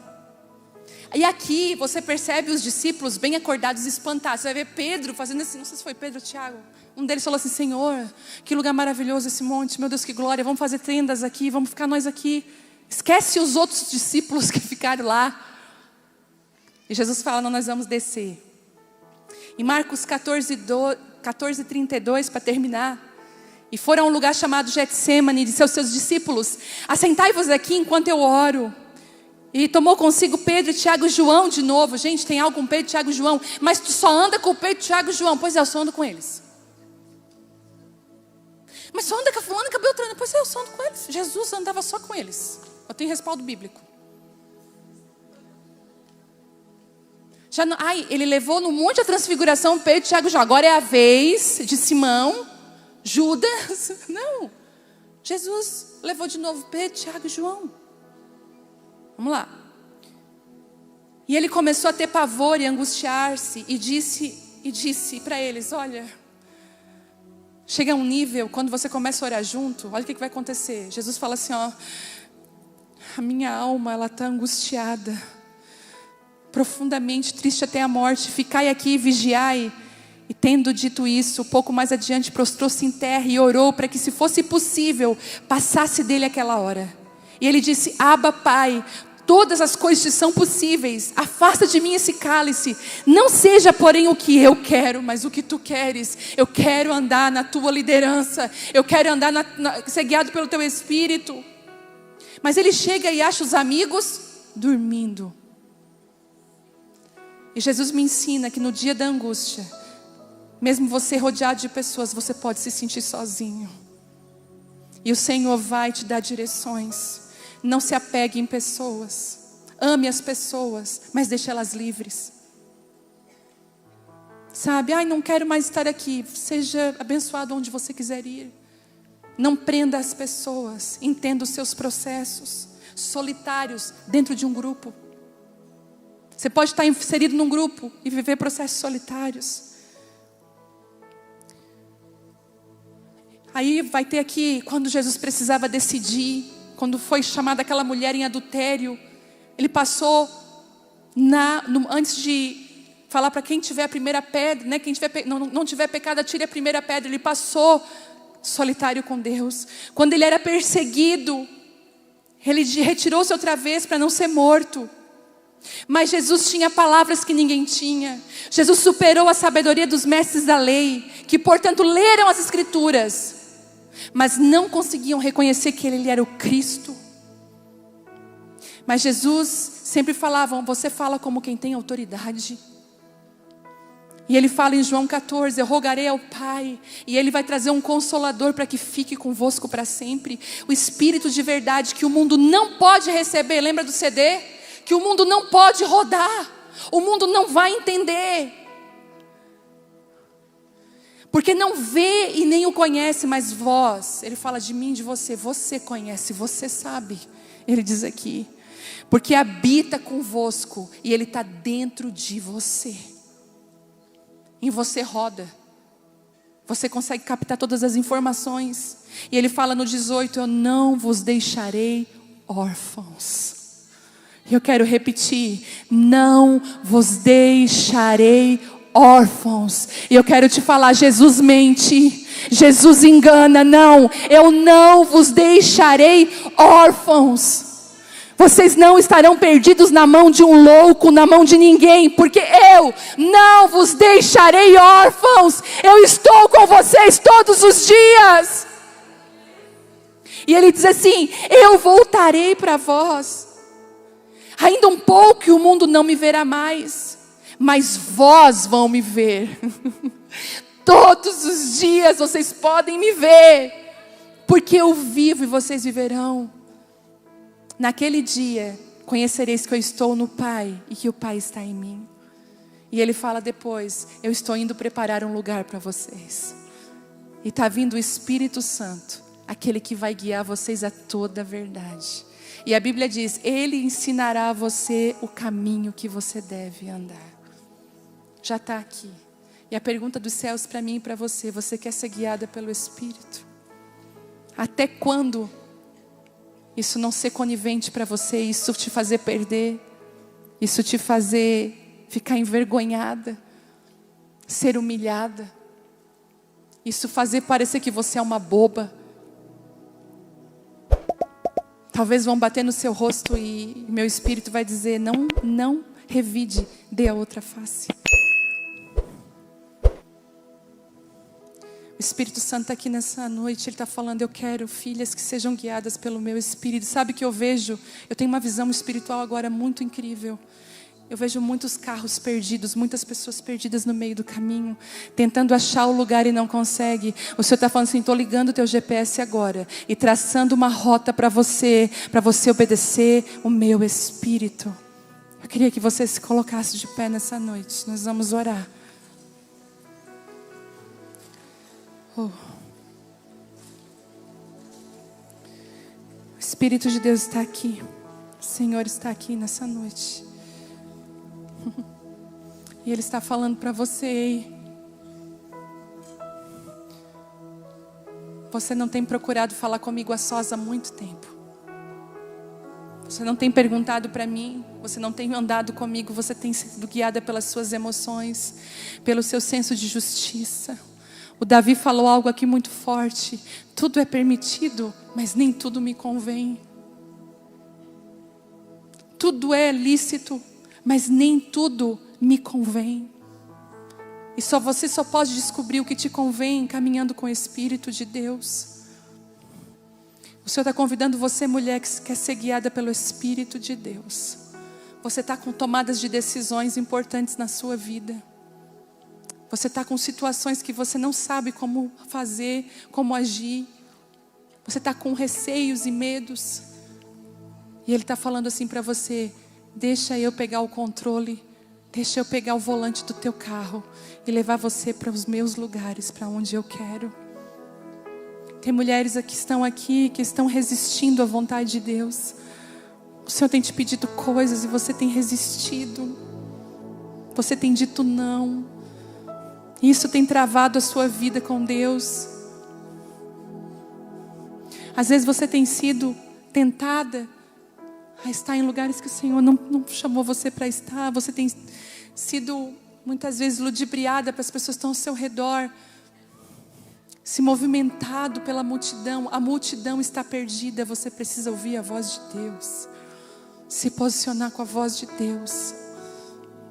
E aqui você percebe os discípulos bem acordados e espantados. Você vai ver Pedro fazendo assim, não sei se foi Pedro ou Tiago. Um deles falou assim, Senhor, que lugar maravilhoso esse monte. Meu Deus, que glória, vamos fazer tendas aqui, vamos ficar nós aqui. Esquece os outros discípulos que ficaram lá. E Jesus fala, não, nós vamos descer. Em Marcos 14:32, para terminar. E foram a um lugar chamado Getsemane, e disse aos seus discípulos, assentai-vos aqui enquanto eu oro. E tomou consigo Pedro, Tiago e João de novo. Gente, tem algo com Pedro, Tiago e João. Mas tu só anda com Pedro, Tiago e João. Pois é, eu só ando com eles. Mas só anda com a fulana e com a Beltrana. Pois é, eu só ando com eles. Jesus andava só com eles. Eu tenho respaldo bíblico. Já não, ele levou no monte a transfiguração Pedro, Tiago e João. Agora é a vez de Simão, Judas. Não. Jesus levou de novo Pedro, Tiago e João. Vamos lá. E ele começou a ter pavor e angustiar-se. E disse para eles, olha, chega a um nível, quando você começa a orar junto, olha o que vai acontecer. Jesus fala assim, ó, a minha alma, ela está angustiada, profundamente triste até a morte. Ficai aqui e vigiai. E tendo dito isso, pouco mais adiante prostrou-se em terra e orou para que, se fosse possível, passasse dele aquela hora. E ele disse, Abba, Pai, todas as coisas são possíveis, afasta de mim esse cálice, não seja porém o que eu quero, mas o que tu queres. Eu quero andar na tua liderança, eu quero andar ser guiado pelo teu Espírito. Mas ele chega e acha os amigos dormindo. E Jesus me ensina que no dia da angústia, mesmo você rodeado de pessoas, você pode se sentir sozinho. E o Senhor vai te dar direções. Não se apegue em pessoas. Ame as pessoas, mas deixe elas livres. Sabe, não quero mais estar aqui. Seja abençoado onde você quiser ir. Não prenda as pessoas. Entenda os seus processos solitários dentro de um grupo. Você pode estar inserido num grupo e viver processos solitários. Aí vai ter aqui, quando Jesus precisava decidir, quando foi chamada aquela mulher em adultério, ele passou, antes de falar para quem tiver a primeira pedra, né, quem não tiver pecado, atire a primeira pedra, ele passou solitário com Deus. Quando ele era perseguido, ele retirou-se outra vez para não ser morto. Mas Jesus tinha palavras que ninguém tinha. Jesus superou a sabedoria dos mestres da lei, que portanto leram as Escrituras, mas não conseguiam reconhecer que Ele era o Cristo. Mas Jesus sempre falava, você fala como quem tem autoridade. E Ele fala em João 14, eu rogarei ao Pai, e Ele vai trazer um Consolador para que fique convosco para sempre. O Espírito de verdade que o mundo não pode receber, lembra do CD? Que o mundo não pode rodar, o mundo não vai entender. Porque não vê e nem o conhece, mas vós, ele fala de mim, de você conhece, você sabe. Ele diz aqui, porque habita convosco e Ele está dentro de você. Em você roda, você consegue captar todas as informações. E Ele fala no 18, eu não vos deixarei órfãos. E eu quero repetir, não vos deixarei órfãos. E eu quero te falar, Jesus mente, Jesus engana. Não, eu não vos deixarei órfãos. Vocês não estarão perdidos na mão de um louco, na mão de ninguém, porque eu não vos deixarei órfãos. Eu estou com vocês todos os dias. E Ele diz assim, eu voltarei para vós. Ainda um pouco e o mundo não me verá mais, mas vós vão me ver. Todos os dias vocês podem me ver, porque eu vivo e vocês viverão. Naquele dia conhecereis que eu estou no Pai e que o Pai está em mim. E ele fala depois: eu estou indo preparar um lugar para vocês. E está vindo o Espírito Santo, aquele que vai guiar vocês a toda a verdade. E a Bíblia diz: ele ensinará a você o caminho que você deve andar. Já está aqui. E a pergunta dos céus para mim e para você: você quer ser guiada pelo Espírito? Até quando isso não ser conivente para você, isso te fazer perder, isso te fazer ficar envergonhada, ser humilhada, isso fazer parecer que você é uma boba? Talvez vão bater no seu rosto e meu espírito vai dizer: não revide, dê a outra face. O Espírito Santo está aqui nessa noite, Ele está falando: eu quero filhas que sejam guiadas pelo meu Espírito. Sabe o que eu vejo? Eu tenho uma visão espiritual agora muito incrível. Eu vejo muitos carros perdidos, muitas pessoas perdidas no meio do caminho, tentando achar o lugar e não consegue. O Senhor está falando assim: estou ligando o teu GPS agora e traçando uma rota para você obedecer o meu Espírito. Eu queria que você se colocasse de pé nessa noite. Nós vamos orar. O Espírito de Deus está aqui. O Senhor está aqui nessa noite. E Ele está falando para você: você não tem procurado falar comigo a sós há muito tempo. Você não tem perguntado para mim, você não tem andado comigo, você tem sido guiada pelas suas emoções, pelo seu senso de justiça. O Davi falou algo aqui muito forte: tudo é permitido, mas nem tudo me convém. Tudo é lícito, mas nem tudo me convém. E você só pode descobrir o que te convém caminhando com o Espírito de Deus. O Senhor está convidando você, mulher, que quer ser guiada pelo Espírito de Deus. Você está com tomadas de decisões importantes na sua vida. Você está com situações que você não sabe como fazer, como agir. Você está com receios e medos. E Ele está falando assim para você: deixa eu pegar o controle, deixa eu pegar o volante do teu carro e levar você para os meus lugares, para onde eu quero. Tem mulheres que estão resistindo à vontade de Deus. O Senhor tem te pedido coisas e você tem resistido. Você tem dito não. E isso tem travado a sua vida com Deus. Às vezes você tem sido tentada a estar em lugares que o Senhor não chamou você para estar. Você tem sido muitas vezes ludibriada para as pessoas que estão ao seu redor, se movimentado pela multidão. A multidão está perdida. Você precisa ouvir a voz de Deus, se posicionar com a voz de Deus.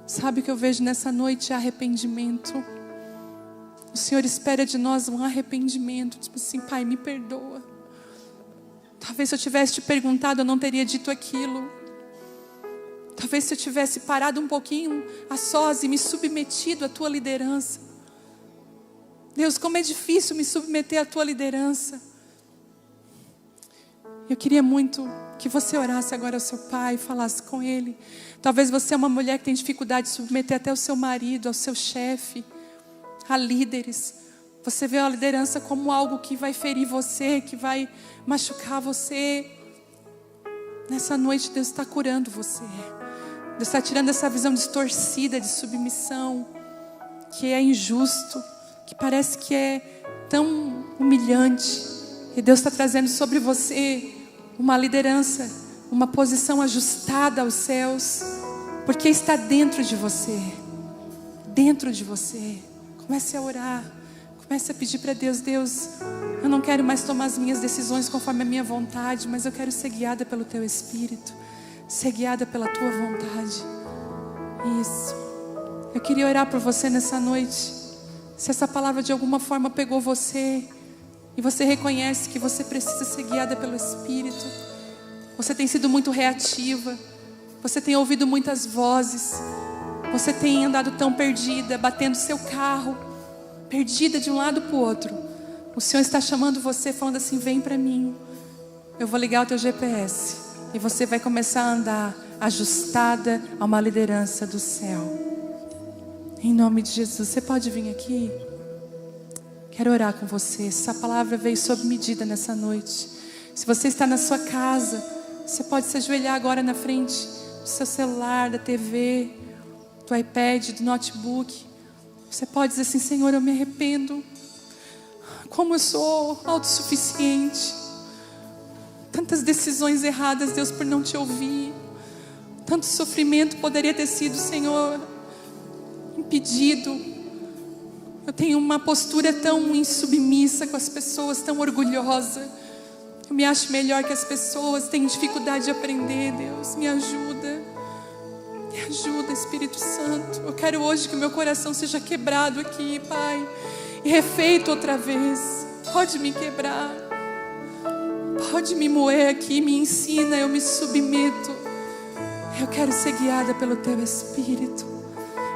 Sabe o que eu vejo nessa noite? Arrependimento. O Senhor espera de nós um arrependimento. Tipo assim: Pai, me perdoa. Talvez se eu tivesse te perguntado, eu não teria dito aquilo. Talvez se eu tivesse parado um pouquinho a sós e me submetido à tua liderança. Deus, como é difícil me submeter à tua liderança. Eu queria muito que você orasse agora ao seu pai, falasse com ele. Talvez você é uma mulher que tem dificuldade de submeter até o seu marido, ao seu chefe, a líderes. Você vê a liderança como algo que vai ferir você, que vai machucar você. Nessa noite Deus está curando você. Deus está tirando essa visão distorcida de submissão, que é injusto, que parece que é tão humilhante. E Deus está trazendo sobre você uma liderança, uma posição ajustada aos céus, porque está dentro de você. Dentro de você. Comece a orar. Comece a pedir para Deus: Deus, eu não quero mais tomar as minhas decisões conforme a minha vontade, mas eu quero ser guiada pelo Teu Espírito, ser guiada pela Tua vontade. Isso. Eu queria orar por você nessa noite. Se essa palavra de alguma forma pegou você e você reconhece que você precisa ser guiada pelo Espírito, você tem sido muito reativa, Você tem ouvido muitas vozes. Você tem andado tão perdida, batendo seu carro, perdida de um lado para o outro. O Senhor está chamando você, falando assim: vem para mim. Eu vou ligar o teu GPS e você vai começar a andar ajustada a uma liderança do céu. Em nome de Jesus, você pode vir aqui? Quero orar com você. Essa palavra veio sob medida nessa noite. Se você está na sua casa, você pode se ajoelhar agora na frente do seu celular, da TV, do iPad, do notebook. Você pode dizer assim: Senhor, eu me arrependo. Como eu sou autossuficiente. Tantas decisões erradas, Deus, por não te ouvir. Tanto sofrimento poderia ter sido, Senhor, impedido. Eu tenho uma postura tão insubmissa com as pessoas, tão orgulhosa. Eu me acho melhor que as pessoas, tenho dificuldade de aprender. Deus, me ajuda. Me ajuda, Espírito Santo. Eu quero hoje que o meu coração seja quebrado aqui, Pai, e refeito outra vez. Pode me quebrar. Pode me moer aqui, me ensina, eu me submeto. Eu quero ser guiada pelo Teu Espírito.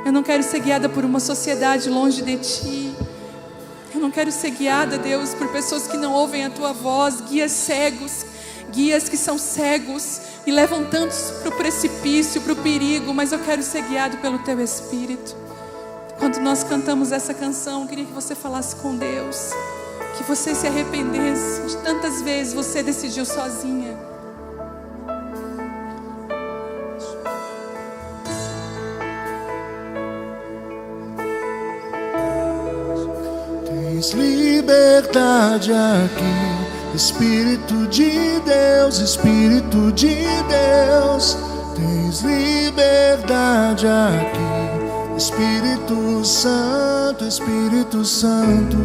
Eu não quero ser guiada por uma sociedade longe de Ti. Eu não quero ser guiada, Deus, por pessoas que não ouvem a Tua voz. Guias cegos, guias que são cegos e levam tantos para o precipício, para o perigo. Mas eu quero ser guiado pelo Teu Espírito. Quando nós cantamos essa canção, eu queria que você falasse com Deus, que você se arrependesse de tantas vezes você decidiu sozinha. Tens liberdade aqui, Espírito de Deus, Espírito de Deus. Tens liberdade aqui, Espírito Santo, Espírito Santo.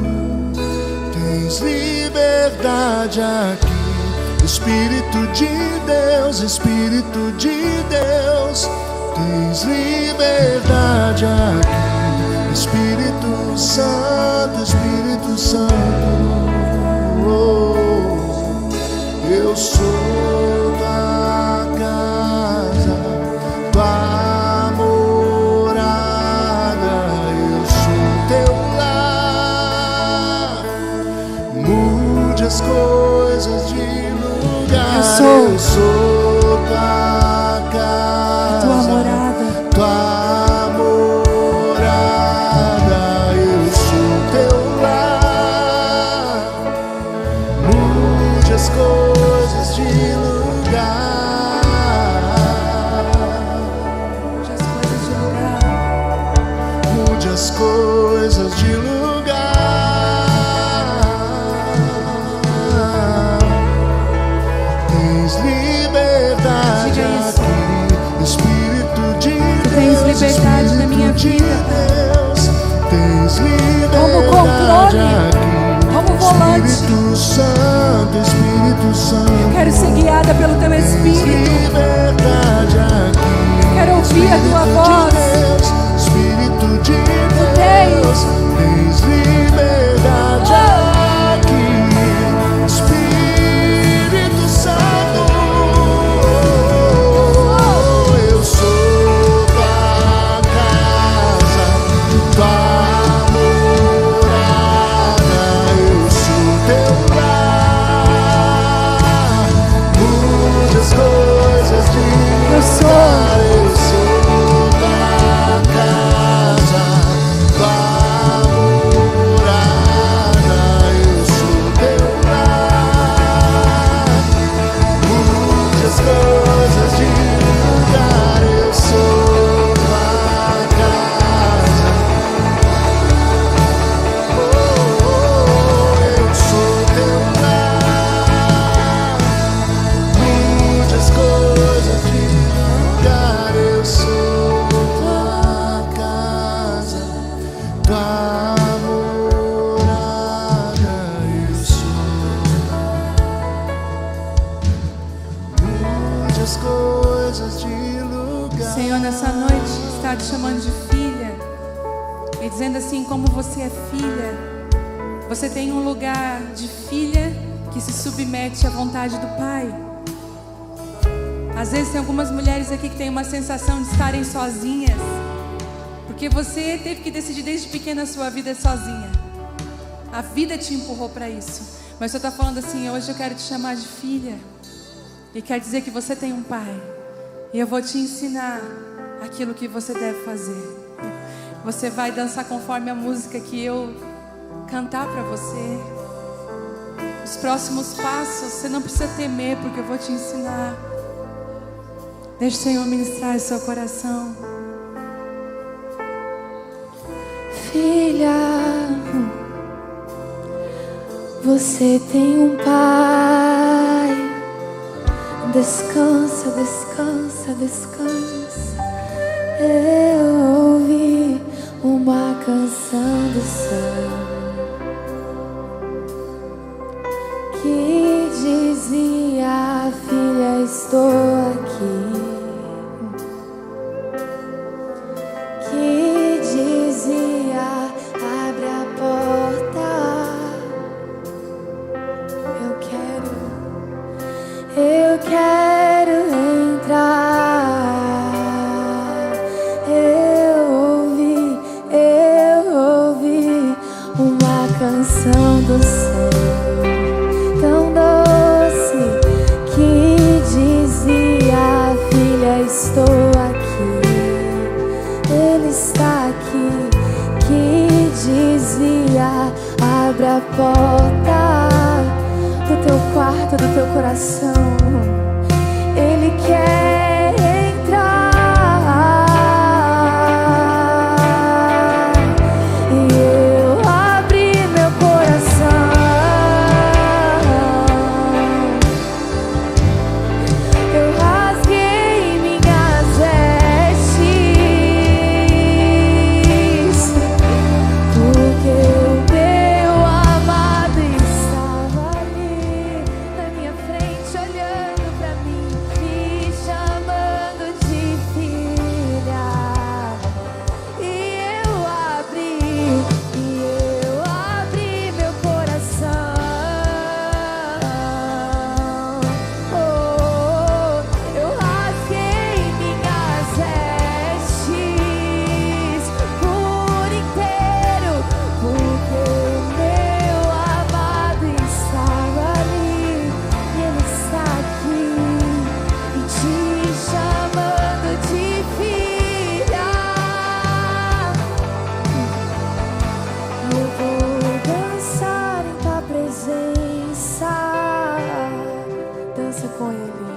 Tens liberdade aqui, Espírito de Deus, Espírito de Deus. Tens liberdade aqui, Espírito Santo, Espírito Santo. Oh, eu sou da casa, tua morada, eu sou teu lar. Mude as coisas de lugar. Eu sou tua casa, Tua morada. tua morada, eu sou teu lar. Mude as coisas de lugar. Mude as coisas de lugar. Mude as coisas de lugar. Tens liberdade Diga isso. aqui, Espírito de Deus. Tens liberdade na minha Espírito vida, de Deus. Tens Toma o controle, liberdade aqui, toma o volante. Espírito Santo, Espírito Santo. Quero ser guiada pelo Teu Tens Espírito. liberdade aqui, Quero ouvir a Tua voz. Espírito de tens. Deus. Tens liberdade aqui, Espírito Santo. Eu sou tua casa, tua morada, eu sou teu lar. Mude as coisas de Eu sou. eu sou tua casa, tua morada, eu sou teu lar. Mude as coisas de lugar, eu sou tua casa. Oh, eu sou teu lar. Mude as coisas de lugar, eu sou tua casa, tua morada, eu sou. Mude as coisas de lugar. Senhor, nessa noite está te chamando de filha e dizendo assim: como você é filha, você tem um lugar de filha que se submete à vontade do Pai. Às vezes tem algumas mulheres aqui que têm uma sensação de estarem sozinhas, porque você teve que decidir desde pequena a sua vida sozinha. A vida te empurrou para isso. Mas o Senhor está falando assim: hoje eu quero te chamar de filha. E quer dizer que você tem um pai. E eu vou te ensinar aquilo que você deve fazer. Você vai dançar conforme a música que eu cantar para você. Os próximos passos, você não precisa temer, porque eu vou te ensinar. Deixe o Senhor ministrar o seu coração. Filha, você tem um pai. Descansa, descansa, descansa. Eu ouvi uma canção do céu que dizia: filha, estou aqui. Que dizia: abre a porta. Eu quero entrar. Eu ouvi uma canção do céu tão doce que dizia: filha, estou aqui. Ele está aqui. Que dizia: abre a porta do teu quarto, do teu coração. Ele quer entrar. E eu abri meu coração. Eu rasguei minhas vestes, porque o meu amado estava ali na minha frente, olhando pra mim, me chamando de filha. E eu abri meu coração. Oh, eu rasguei minhas vestes por inteiro, porque o meu amado estava ali. E Ele está aqui e te chamando de filha. Eu vou dançar em tua presença. Dança com Ele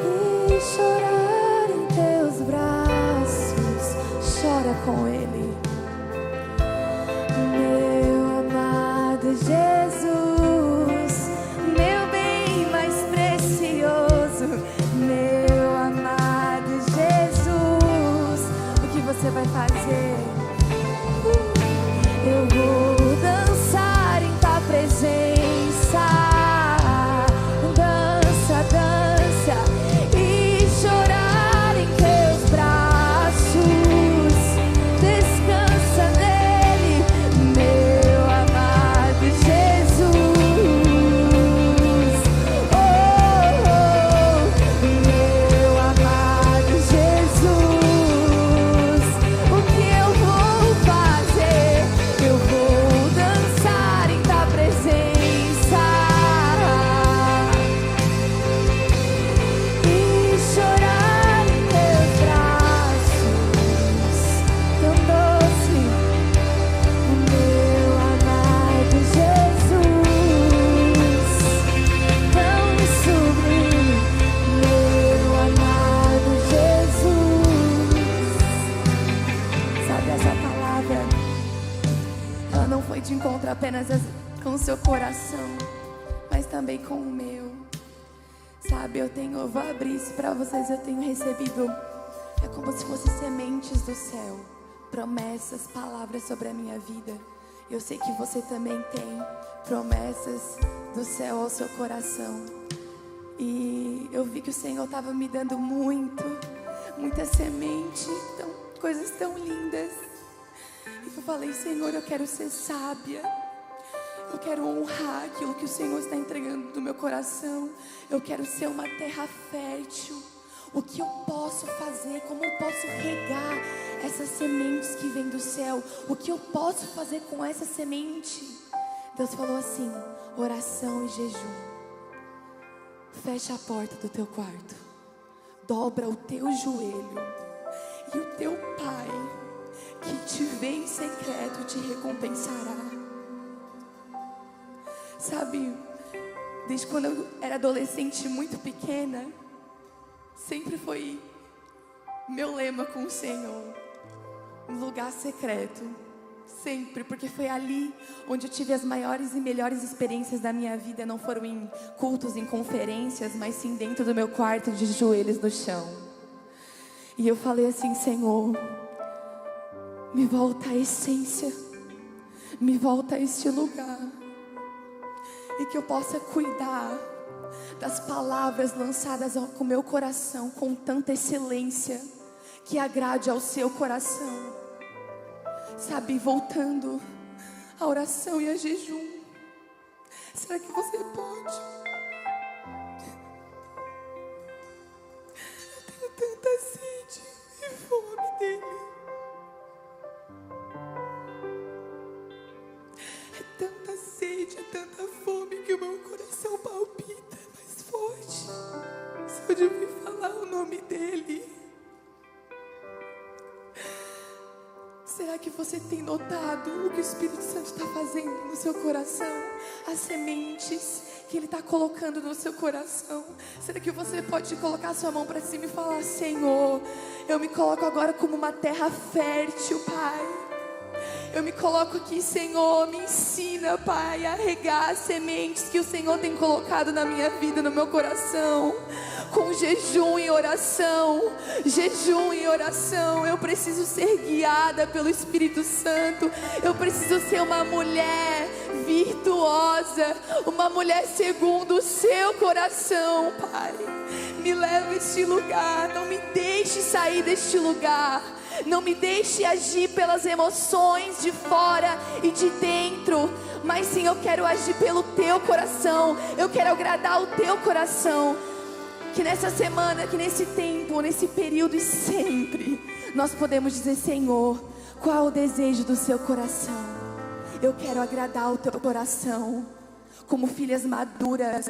e chorar em teus braços. Chora com Ele. Meu amado Jesus, meu bem mais precioso. Meu amado Jesus, o que você vai fazer? Eu vou dançar em tua presença. Dança, dança e chorar em teus braços. Descansa nele, meu amado Jesus. Oh, oh, meu amado Jesus. O que eu vou fazer? Eu vou dançar em tua presença e chorar em teus braços. Tão doce, meu amado Jesus. Tão sublime, meu amado Jesus. Sabe, essa palavra, ela não foi de encontro apenas com o seu coração, mas também com o meu. Sabe, eu vou abrir isso para vocês. Eu tenho recebido, é como se fossem sementes do céu, promessas, palavras sobre a minha vida. Eu sei que você também tem promessas do céu ao seu coração. E eu vi que o Senhor estava me dando muita semente, coisas tão lindas. E eu falei: Senhor, eu quero ser sábia. Eu quero honrar aquilo que o Senhor está entregando do meu coração. Eu quero ser uma terra fértil. O que eu posso fazer? Como eu posso regar essas sementes que vêm do céu? O que eu posso fazer com essa semente? Deus falou assim: oração e jejum. Fecha a porta do teu quarto, dobra o teu joelho, e o teu Pai, que te vê em secreto, te recompensará. Sabe, desde quando eu era adolescente muito pequena, sempre foi meu lema com o Senhor: um lugar secreto. Sempre, porque foi ali onde eu tive as maiores e melhores experiências da minha vida. Não foram em cultos, em conferências, mas sim dentro do meu quarto, de joelhos no chão. E eu falei assim: Senhor, me volta a essência, me volta a este lugar, e que eu possa cuidar das palavras lançadas com meu coração com tanta excelência, que agrade ao seu coração. Sabe, voltando à oração e a jejum. Será que você pode? Eu tenho tanta sede e fome dele. É tanta sede, é tanta fome que o meu coração palpita mais forte só de ouvir falar o nome dele. Será que você tem notado o que o Espírito Santo está fazendo no seu coração? As sementes que Ele está colocando no seu coração. Será que você pode colocar a sua mão para cima e falar: Senhor, eu me coloco agora como uma terra fértil, Pai. Eu me coloco aqui, Senhor, me ensina, Pai, a regar as sementes que o Senhor tem colocado na minha vida, no meu coração. Com jejum e oração, eu preciso ser guiada pelo Espírito Santo. Eu preciso ser uma mulher virtuosa, uma mulher segundo o seu coração, Pai. Me leva a este lugar, não me deixe sair deste lugar. Não me deixe agir pelas emoções de fora e de dentro, mas sim, eu quero agir pelo teu coração. Eu quero agradar o teu coração. Que nessa semana, que nesse tempo, nesse período e sempre, nós podemos dizer: Senhor, qual é o desejo do seu coração? Eu quero agradar o teu coração. Como filhas maduras,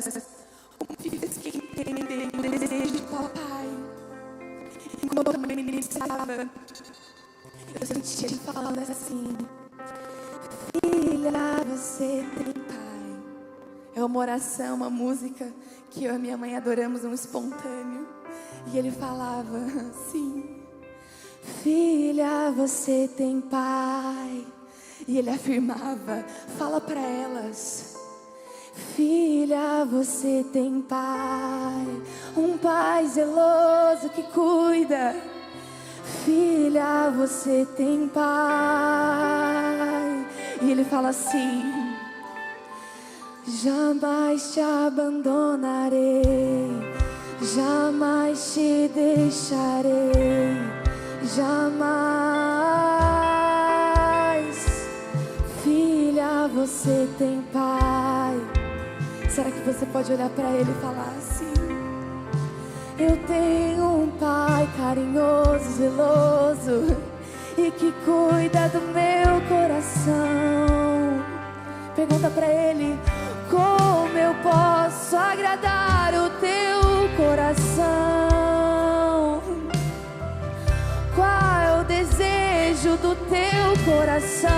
como filhas que entendem o desejo de papai. Enquanto a mãe me ministrava, eu sentia ele falando assim: filha, você tem pai. É uma oração, uma música que eu e minha mãe adoramos, um espontâneo. E ele falava assim: filha, você tem pai. E ele afirmava: fala para elas: filha, você tem pai. Um pai zeloso que cuida. Filha, você tem pai. E ele fala assim: jamais te abandonarei, jamais te deixarei, jamais. Filha, você tem pai. Será que você pode olhar para ele e falar assim: eu tenho um pai carinhoso, zeloso e que cuida do meu coração. Pergunta para ele: como eu posso agradar o teu coração? Qual é o desejo do teu coração?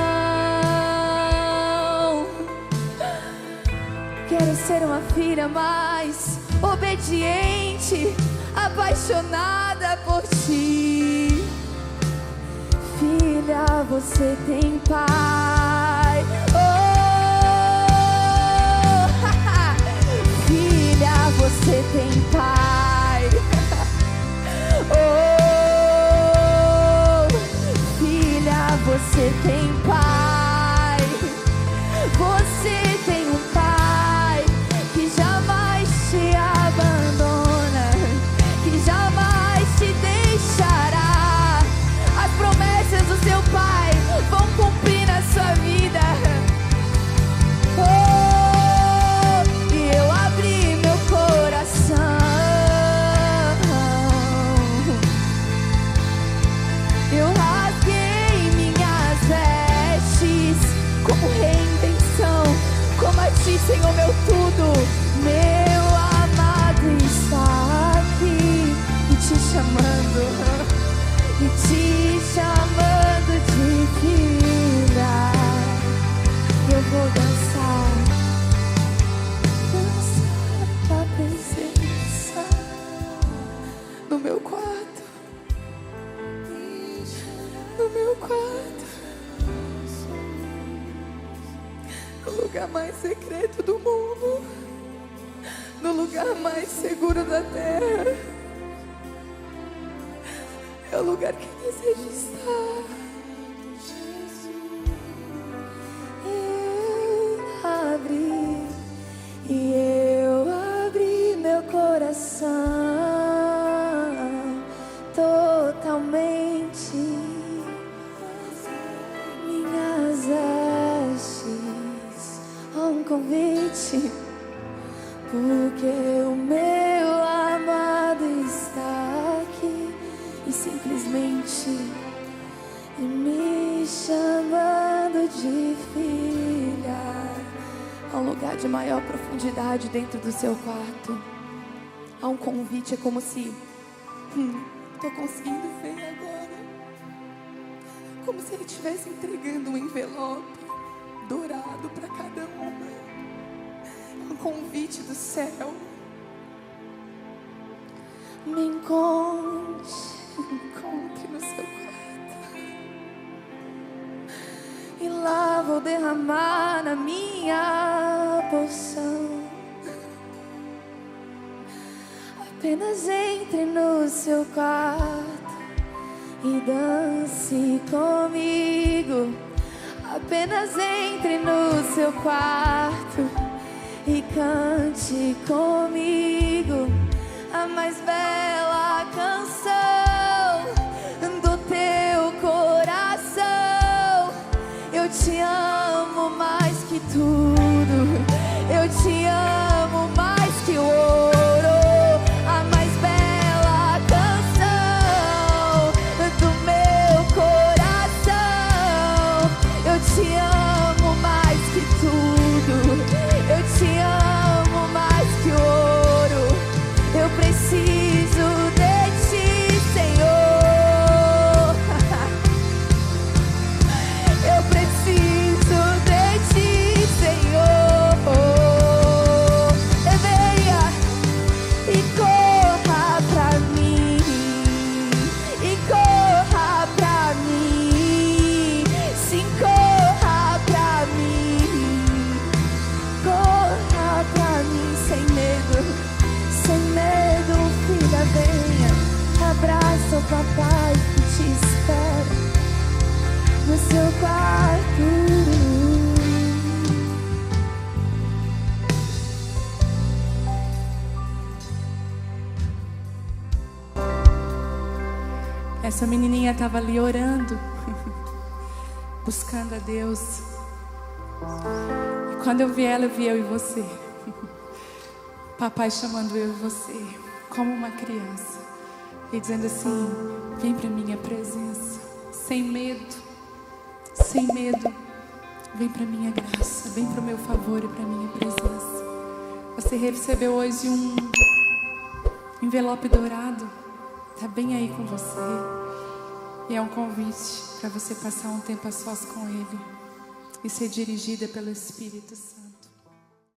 Quero ser uma filha mais obediente, apaixonada por ti. Filha, você tem pai. Filha, você tem pai. Filha, você tem pai. Você tem um pai que jamais te abandona, que jamais te deixará. As promessas do seu pai vão cumprir na sua vida. deserto do mundo, no lugar mais seguro da terra. É o lugar que eu desejo estar. Eu abri meu coração totalmente. Minhas vestes, um convite, porque o meu amado está aqui e simplesmente me chamando de filha. Há um lugar de maior profundidade dentro do seu quarto. Há um convite, é como se estou conseguindo ver agora, como se ele estivesse entregando um envelope dourado para cada uma. É um convite do céu. Me encontre no seu quarto. E lá vou derramar na minha porção. Apenas entre no seu quarto e dance comigo. Apenas entre no seu quarto e cante comigo a mais bela canção do teu coração. Eu te amo mais que tudo, eu te amo mais que o ouro, a mais bela canção do meu coração. Eu te amo mais que tudo, eu te amo mais que o ouro. Eu preciso de ti, Senhor. Eu preciso de ti, Senhor. Venha e corra pra mim, e corra pra mim, sim, corra pra mim, corra pra mim, sem medo, sem medo, filha, venha, abraça o papai que te espera no seu quarto. Essa menininha estava ali orando, buscando a Deus. E quando eu vi ela, eu vi eu e você. Papai chamando eu e você, como uma criança, e dizendo assim: vem para minha presença, sem medo, sem medo. Vem para minha graça, vem para o meu favor e para minha presença. Você recebeu hoje um envelope dourado, está bem aí com você. E é um convite para você passar um tempo a sós com Ele e ser dirigida pelo Espírito Santo.